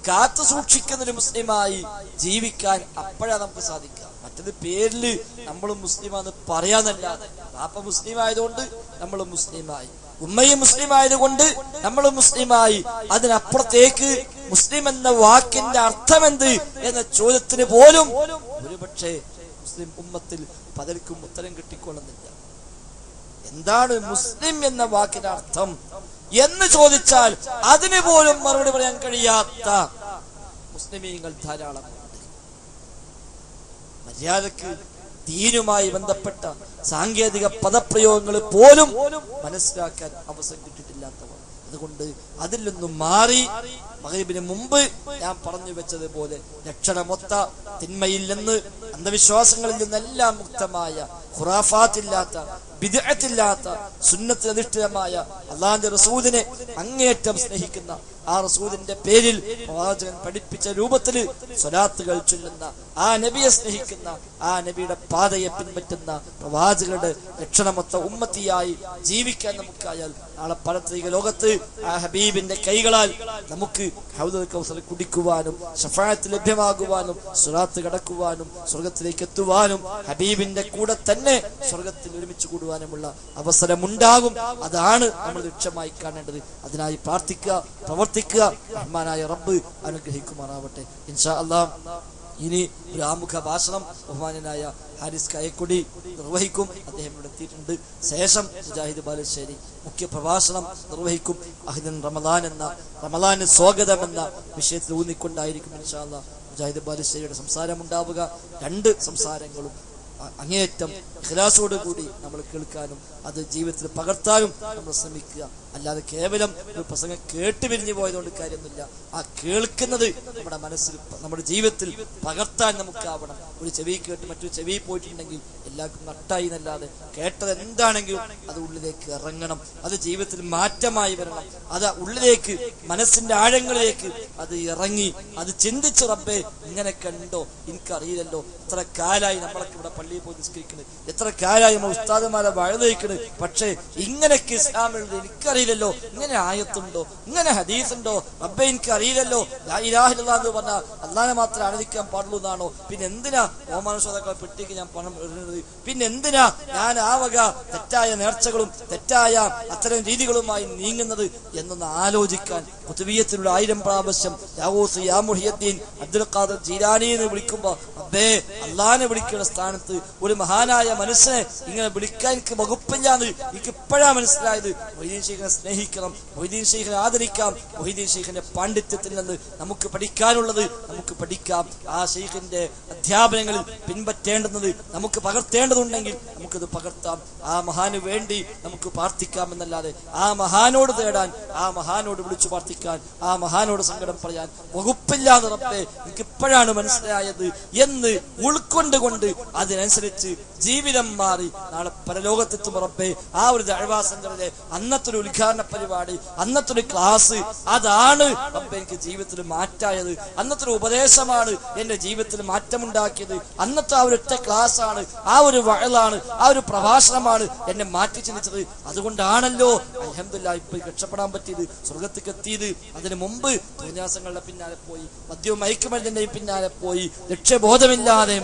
കാത്തു സൂക്ഷിക്കുന്ന ഒരു മുസ്ലിമായി ജീവിക്കാൻ അപ്പോഴാണ് നമുക്ക് സാധിക്കുക. മറ്റത് പേരില് നമ്മൾ മുസ്ലിമാന്ന് പറയാന്നല്ലാതെ, പാപ്പ മുസ്ലിം ആയതുകൊണ്ട് നമ്മൾ മുസ്ലിമായി, ഉമ്മയും മുസ്ലിം ആയതുകൊണ്ട് നമ്മൾ മുസ്ലിമായി. അതിനപ്പുറത്തേക്ക് മുസ്ലിം എന്ന വാക്കിന്റെ അർത്ഥമെന്ത് എന്ന ചോദ്യത്തിന് പോലും ഒരുപക്ഷെ മുസ്ലിം ഉമ്മത്തിൽ പലർക്കും ഉത്തരം കിട്ടിക്കൊള്ളുന്നില്ല. എന്താണ് മുസ്ലിം എന്ന വാക്കിന്റെ അർത്ഥം എന്ന് ചോദിച്ചാൽ അതിന് പോലും മറുപടി പറയാൻ കഴിയാത്ത മുസ്ലിമീങ്ങൾ ധാരാളമുണ്ട്. മര്യാദക്ക് ദീനുമായി ബന്ധപ്പെട്ട സാങ്കേതിക പദപ്രയോഗങ്ങൾ പോലും മനസ്സിലാക്കാൻ അവസരം കിട്ടിയിട്ടില്ലാത്തവർ. അതുകൊണ്ട് അതിൽ നിന്നും മാറി മഗ്‌രിബിന് മുമ്പ് ഞാൻ പറഞ്ഞു വെച്ചതുപോലെ ലക്ഷണമൊത്ത തിന്മയിൽ നിന്ന്, അന്ധവിശ്വാസങ്ങളിൽ നിന്നെല്ലാം മുക്തമായ, ഖുറാഫാത്തില്ലാത്ത, ബിദ്അത്തില്ലാത്ത, സുന്നത്തിനധിഷ്ഠിതമായ അല്ലാഹുവിന്റെ റസൂലിനെ അങ്ങേയറ്റം സ്നേഹിക്കുന്ന ആ റസൂലിന്റെ പേരിൽ പ്രവാചകൻ പഠിപ്പിച്ച രൂപത്തിൽ സ്വലാത്തുകൾ ചൊല്ലുന്ന, ആ നബിയെ സ്നേഹിക്കുന്ന, ആ നബിയുടെ പാതയെ പിൻപറ്റുന്ന പ്രവാചകരുടെ ലക്ഷണമൊത്ത ഉമ്മത്തിയായി ജീവിക്കാൻ നമുക്കായാൽ നാളെ പരത്രിക ലോകത്ത് ആ ഹബീബിന്റെ കൈകളാൽ നമുക്ക് ഹൗദുൽ കൗസർ കുടിക്കുവാനും ശഫാഅത്ത് ലഭ്യമാകുവാനും സ്വലാത്ത് കടക്കുവാനും സ്വർഗത്തിലേക്ക് എത്തുവാനും ഹബീബിന്റെ കൂടെ തന്നെ സ്വർഗത്തിൽ ഒരുമിച്ച് കൂടുവാനുമുള്ള അവസരമുണ്ടാകും. അതാണ് നമ്മൾ ലക്ഷ്യമായി കാണേണ്ടത്. അതിനായി പ്രാർത്ഥിക്കുക, പ്രവർത്തിക്കുക. റഹ്മാനായ റബ്ബ് അനുഗ്രഹിക്കുമാറാവട്ടെ. ഇൻഷാ അല്ലാഹ് ഇനി ഒരു ആമുഖ ഭാഷണം ബഹുമാനനായ ഹാരിസ് കായക്കൊടി നിർവഹിക്കും. അദ്ദേഹം ഇവിടെ എത്തിയിട്ടുണ്ട്. ശേഷം മുജാഹിദ് ബാലുശ്ശേരി മുഖ്യ പ്രഭാഷണം നിർവഹിക്കും. അഹ്ദൻ റമദാൻ എന്ന, റമദാന് സ്വാഗതം എന്ന വിഷയത്തിൽ ഊന്നിക്കൊണ്ടായിരിക്കും ഇൻഷാ അല്ലാഹ് മുജാഹിദ് ബാലുശ്ശേരിയുടെ സംസാരം ഉണ്ടാവുക. രണ്ട് സംസാരങ്ങളും അങ്ങേയറ്റം ഇഖ്ലാസോട് കൂടി നമ്മൾ കേൾക്കാനും അത് ജീവിതത്തിൽ പകർത്താനും നമ്മൾ ശ്രമിക്കുക. അല്ലാതെ കേവലം ഒരു പ്രസംഗം കേട്ട് പിരിഞ്ഞു പോയതുകൊണ്ട് കാര്യമൊന്നുമില്ല. ആ കേൾക്കുന്നത് നമ്മുടെ മനസ്സിൽ, നമ്മുടെ ജീവിതത്തിൽ പകർത്താൻ നമുക്കാവണം. ഒരു ചെവി കേട്ട് മറ്റൊരു ചെവി പോയിട്ടുണ്ടെങ്കിൽ എല്ലാവർക്കും നട്ടായി എന്നല്ലാതെ കേട്ടത് എന്താണെങ്കിലും അത് ഉള്ളിലേക്ക് ഇറങ്ങണം. അത് ജീവിതത്തിൽ മാറ്റമായി വരണം. അത് ഉള്ളിലേക്ക്, മനസ്സിന്റെ ആഴങ്ങളിലേക്ക് അത് ഇറങ്ങി അത് ചിന്തിച്ച് റബ്ബേ ഇങ്ങനെ കണ്ടോ, എനിക്കറിയില്ലല്ലോ, എത്ര കാലായി നമ്മളൊക്കെ ഇവിടെ പള്ളിയിൽ പോയി നിസ്കരിക്കുന്നത്, എത്ര കാലായി നമ്മൾ ഉസ്താദുമാരെ വഴുതയിക്കുന്നത്, പക്ഷേ ഇങ്ങനെയൊക്കെ ഇസ്ലാമുള്ളത് എനിക്കറിയില്ലല്ലോ, ഇങ്ങനെ ആയത്തുണ്ടോ, ഇങ്ങനെ ഹദീസുണ്ടോ, റബ്ബേ എനിക്കറിയില്ലല്ലോ, ലാ ഇലാഹ ഇല്ലല്ലാഹ് എന്ന് പറഞ്ഞാൽ അല്ലാഹനെ മാത്രമേ ആരാധിക്കാൻ പാടുള്ളൂ എന്നാണോ, പിന്നെ എന്തിനാ ഓമാനുഷോദക്കളെ പെട്ടിക്ക് ഞാൻ പണം ഇടുന്നത്, പിന്നെ എന്തിനാ ഞാൻ ആ വക തെറ്റായ നേർച്ചകളും തെറ്റായ അത്തരം രീതികളുമായി നീങ്ങുന്നത് എന്നൊന്ന് ആലോചിക്കാൻ ഖുതുബിയ്യത്തിലുള്ള 1000 പ്രാവശ്യം യാഗൂസ് യാ മുഹിയുദ്ദീൻ അബ്ദുൽ ഖാദിർ ജീലാനി എന്ന് വിളിക്കുമ്പോ റബ്ബേ അല്ലാഹനെ വിളിക്കുന്ന സ്ഥാനത്ത് ഒരു മഹാനായ മനുഷ്യനെ ഇങ്ങനെ വിളിക്കാൻ എനിക്ക് വകുപ്പില്ലാന്ന് എനിക്ക് ഇപ്പോഴാണ് മനസ്സിലായത്. മൊയ്തീൻ ശൈഖിനെ സ്നേഹിക്കണം, മൊയ്തീൻ ശൈഖിനെ ആദരിക്കാം. മൊയ്തീൻ ശൈഖിന്റെ പാണ്ഡിത്യത്തിൽ നിന്ന് നമുക്ക് പഠിക്കാനുള്ളത് നമുക്ക് പഠിക്കാം. ആ ശൈഖിന്റെ അധ്യാപനങ്ങളിൽ പിൻപറ്റേണ്ടുന്നത് നമുക്ക് പകർത്തേണ്ടതുണ്ടെങ്കിൽ നമുക്കത് പകർത്താം. ആ മഹാന് വേണ്ടി നമുക്ക് പ്രാർത്ഥിക്കാം എന്നല്ലാതെ ആ മഹാനോട് തേടാൻ, ആ മഹാനോട് വിളിച്ചു പ്രാർത്ഥിക്കാൻ, ആ മഹാനോട് സങ്കടം പറയാൻ വകുപ്പില്ലാതെ റബ്ബേ എനിക്ക് ഇപ്പോഴാണ് മനസ്സിലായത് എന്ന് ഉൾക്കൊണ്ടുകൊണ്ട് അതിനനുസരിച്ച് ജീവിതം മാറി നാളെ പരലോകത്തെത്തും റബ്ബേ. ആ ഒരു ദഅ്വാ സെന്ററിലെ അന്നത്തെ ഒരു ഉദ്ഘാടന പരിപാടി, അന്നത്തെ ഒരു ക്ലാസ്, അതാണ് റബ്ബേ എനിക്ക് ജീവിതത്തിൽ മാറ്റായത്. അന്നത്തെ ഒരു ഉപദേശമാണ് എന്റെ ജീവിതത്തിൽ മാറ്റമുണ്ടാക്കിയത്. അന്നത്തെ ആ ഒരു ഒറ്റ ക്ലാസ് ആണ്, ആ ഒരു വഅളാണ്, ആ ഒരു പ്രഭാഷണമാണ് എന്നെ മാറ്റി ചിന്തിച്ചത്. അതുകൊണ്ടാണല്ലോ അൽഹംദുലില്ലാഹ് ഇപ്പൊ രക്ഷപ്പെടാൻ പറ്റിയത്, സ്വർഗത്തേക്ക് എത്തിയത്. അതിനു മുമ്പ് തോന്നിയാസങ്ങളുടെ പിന്നാലെ പോയി, മദ്യവും മയക്കുമരുന്നിന്റെയും പിന്നാലെ പോയി, ലക്ഷ്യബോധമില്ലാതെ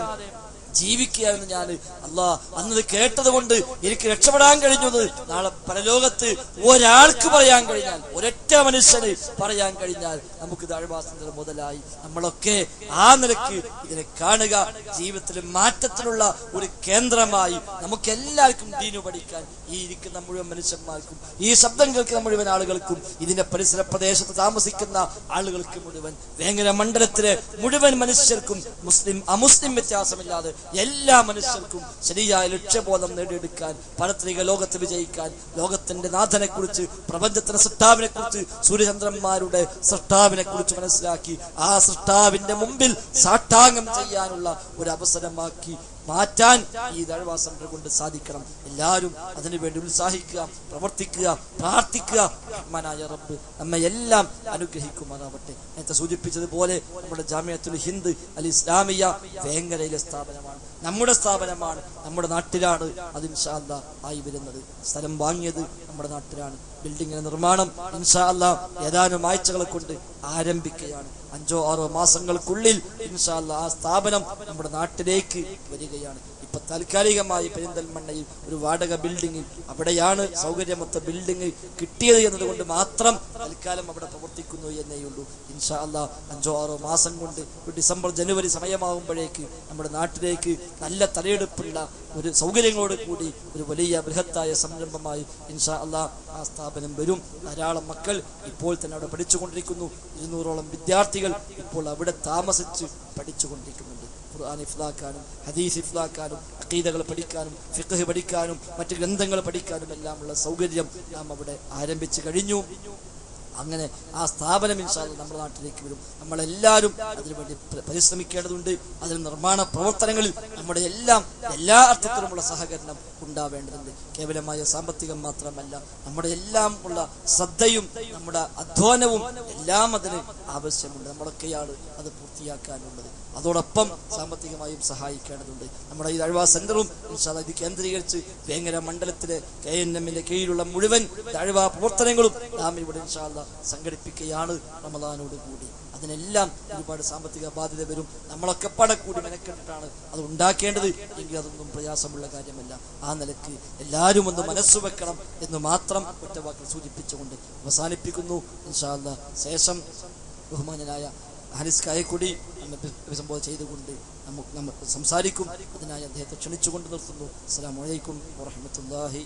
ജീവിക്കുകയായിരുന്നു ഞാൻ. അല്ലാ അന്നത് കേട്ടത് കൊണ്ട് എനിക്ക് രക്ഷപ്പെടാൻ കഴിഞ്ഞത് നാളെ പരലോകത്ത് ഒരാൾക്ക് പറയാൻ കഴിഞ്ഞാൽ, ഒരൊറ്റ മനുഷ്യന് പറയാൻ കഴിഞ്ഞാൽ നമുക്ക് ദഅ്വാസെന്റർ മുതലായി. നമ്മളൊക്കെ ആ നിലയ്ക്ക് ഇതിനെ കാണുക, ജീവിതത്തിലെ മാറ്റത്തിലുള്ള ഒരു കേന്ദ്രമായി നമുക്ക് എല്ലാവർക്കും ദീനു പഠിക്കാൻ, ഈ ഇരിക്കുന്ന മുഴുവൻ മനുഷ്യന്മാർക്കും, ഈ ശബ്ദം കേൾക്കുന്ന മുഴുവൻ ആളുകൾക്കും, ഇതിന്റെ പരിസര പ്രദേശത്ത് താമസിക്കുന്ന ആളുകൾക്ക് മുഴുവൻ, വേങ്ങര മണ്ഡലത്തിലെ മുഴുവൻ മനുഷ്യർക്കും, മുസ്ലിം അമുസ്ലിം വ്യത്യാസമില്ലാതെ എല്ലാ മനുഷ്യർക്കും ശരിയായ ലക്ഷ്യബോധം നേടിയെടുക്കാൻ, പരത്രിക ലോകത്ത് വിജയിക്കാൻ, ലോകത്തിന്റെ നാഥനെ കുറിച്ച്, പ്രപഞ്ചത്തിന്റെ സൃഷ്ടാവിനെ കുറിച്ച്, സൂര്യചന്ദ്രന്മാരുടെ സൃഷ്ടാവിനെ കുറിച്ച് മനസ്സിലാക്കി ആ സൃഷ്ടാവിന്റെ മുമ്പിൽ സാഷ്ടാംഗം ചെയ്യാനുള്ള ഒരു അവസരമാക്കി മാറ്റാൻ ഈ ദഅ്വാ സെന്റർ കൊണ്ട് സാധിക്കണം. എല്ലാവരും അതിനുവേണ്ടി ഉത്സാഹിക്കുക, പ്രവർത്തിക്കുക, പ്രാർത്ഥിക്കുക. റഹ്മാനായ റബ്ബ് നമ്മെ എല്ലാം അനുഗ്രഹിക്കുമാറാവട്ടെ. നേരത്തെ സൂചിപ്പിച്ചതുപോലെ നമ്മുടെ ജാമിഅത്തുൽ ഹിന്ദ് അൽ ഇസ്ലാമിയ വേങ്ങരയിലെ സ്ഥാപനമാണ്, നമ്മുടെ സ്ഥാപനമാണ്, നമ്മുടെ നാട്ടിലാണ് അത് ഇൻഷാ അല്ലാഹ് ആയി വരുന്നത്. സ്ഥലം വാങ്ങിയത് നമ്മുടെ നാട്ടിലാണ്. ബിൽഡിങ്ങിന്റെ നിർമ്മാണം ഇൻഷാ അല്ലാഹ് ഏതാനും ആഴ്ചകളെ കൊണ്ട് ആരംഭിക്കുകയാണ്. 5-6 മാസങ്ങൾക്കുള്ളിൽ ഇൻഷാ അല്ലാഹ് ആ സ്ഥാപനം നമ്മുടെ നാട്ടിലേക്ക് വരികയാണ്. ഇപ്പൊ താൽക്കാലികമായി പെരിന്തൽമണ്ണയിൽ ഒരു വാടക ബിൽഡിംഗ്, അവിടെയാണ് സൗകര്യമൊത്ത ബിൽഡിംഗ് കിട്ടിയത് എന്നതുകൊണ്ട് മാത്രം തൽക്കാലം അവിടെ പ്രവർത്തിക്കുന്നു എന്നേയുള്ളൂ. ഇൻഷാ അല്ലാഹ് 5-6 മാസം കൊണ്ട് ഡിസംബർ ജനുവരി സമയമാകുമ്പോഴേക്ക് നമ്മുടെ നാട്ടിലേക്ക് നല്ല തലയെടുപ്പുള്ള ഒരു സൗകര്യങ്ങളോട് കൂടി ഒരു വലിയ ബൃഹത്തായ സംരംഭമായി ഇൻഷാ അല്ലാഹ് ആ സ്ഥാപനം വരും. ധാരാളം മക്കൾ ഇപ്പോൾ തന്നെ അവിടെ പഠിച്ചുകൊണ്ടിരിക്കുന്നു. 200ഓളം വിദ്യാർത്ഥികൾ ഇപ്പോൾ അവിടെ താമസിച്ച് പഠിച്ചുകൊണ്ടിരിക്കുന്നുണ്ട്. ഖുർആൻ ഹിഫ്ളാക്കാനും ഹദീസ് ഹിഫ്ളാക്കാനും അഖീദകൾ പഠിക്കാനും ഫിഖ്ഹ് പഠിക്കാനും മറ്റ് ഗ്രന്ഥങ്ങൾ പഠിക്കാനും എല്ലാമുള്ള സൗകര്യം നാം അവിടെ ആരംഭിച്ചു കഴിഞ്ഞു. അങ്ങനെ ആ സ്ഥാപനം ഇൻഷാ അല്ലാഹ് നമ്മുടെ നാട്ടിലേക്ക് വരും. നമ്മളെല്ലാവരും അതിനുവേണ്ടി പരിശ്രമിക്കേണ്ടതുണ്ട്. അതിന് നിർമ്മാണ പ്രവർത്തനങ്ങളിൽ നമ്മുടെ എല്ലാ അർത്ഥത്തിലുമുള്ള സഹകരണം ഉണ്ടാവേണ്ടതുണ്ട്. കേവലമായ സാമ്പത്തികം മാത്രമല്ല, നമ്മുടെ എല്ലാം ഉള്ള ശ്രദ്ധയും നമ്മുടെ അധ്വാനവും എല്ലാം അതിന് ആവശ്യമുണ്ട്. നമ്മളൊക്കെയാണ് അത് പൂർത്തിയാക്കാനുള്ളത്. അതോടൊപ്പം സാമ്പത്തികമായും സഹായിക്കേണ്ടതുണ്ട്. നമ്മുടെ ഈ ദഅ്വ സെന്ററും ഇൻഷാ അല്ലാഹ് ഇത് കേന്ദ്രീകരിച്ച് വേങ്ങര മണ്ഡലത്തിലെ KNM-ന്റെ കീഴിലുള്ള മുഴുവൻ ദഅ്വ പ്രവർത്തനങ്ങളും നാം ഇവിടെ ഇൻഷാ അല്ലാഹ് സംഘടിപ്പിക്കുകയാണ് റമദാനോട് കൂടി. അതിനെല്ലാം ഒരുപാട് സാമ്പത്തിക ബാധ്യത വരും. നമ്മളൊക്കെ കൂടി മെനക്കെട്ടിട്ടാണ് അത് ഉണ്ടാക്കേണ്ടത് എങ്കിൽ അതൊന്നും പ്രയാസമുള്ള കാര്യമല്ല. ആ നിലക്ക് എല്ലാവരും ഒന്ന് മനസ്സു വെക്കണം എന്ന് മാത്രം ഒറ്റവാക്കിൽ സൂചിപ്പിച്ചുകൊണ്ട് അവസാനിപ്പിക്കുന്നു. ഇൻഷാ അല്ലാഹ് ശേഷം ബഹുമാനനായ ഹാരിസ് കായക്കുടി അഭിസംബോധന ചെയ്തുകൊണ്ട് നമുക്ക് സംസാരിക്കും. അതിനായി അദ്ദേഹത്തെ ക്ഷണിച്ചുകൊണ്ട് നിർത്തുന്നു. അസ്സലാമു അലൈക്കും വറഹ്മത്തുള്ളാഹി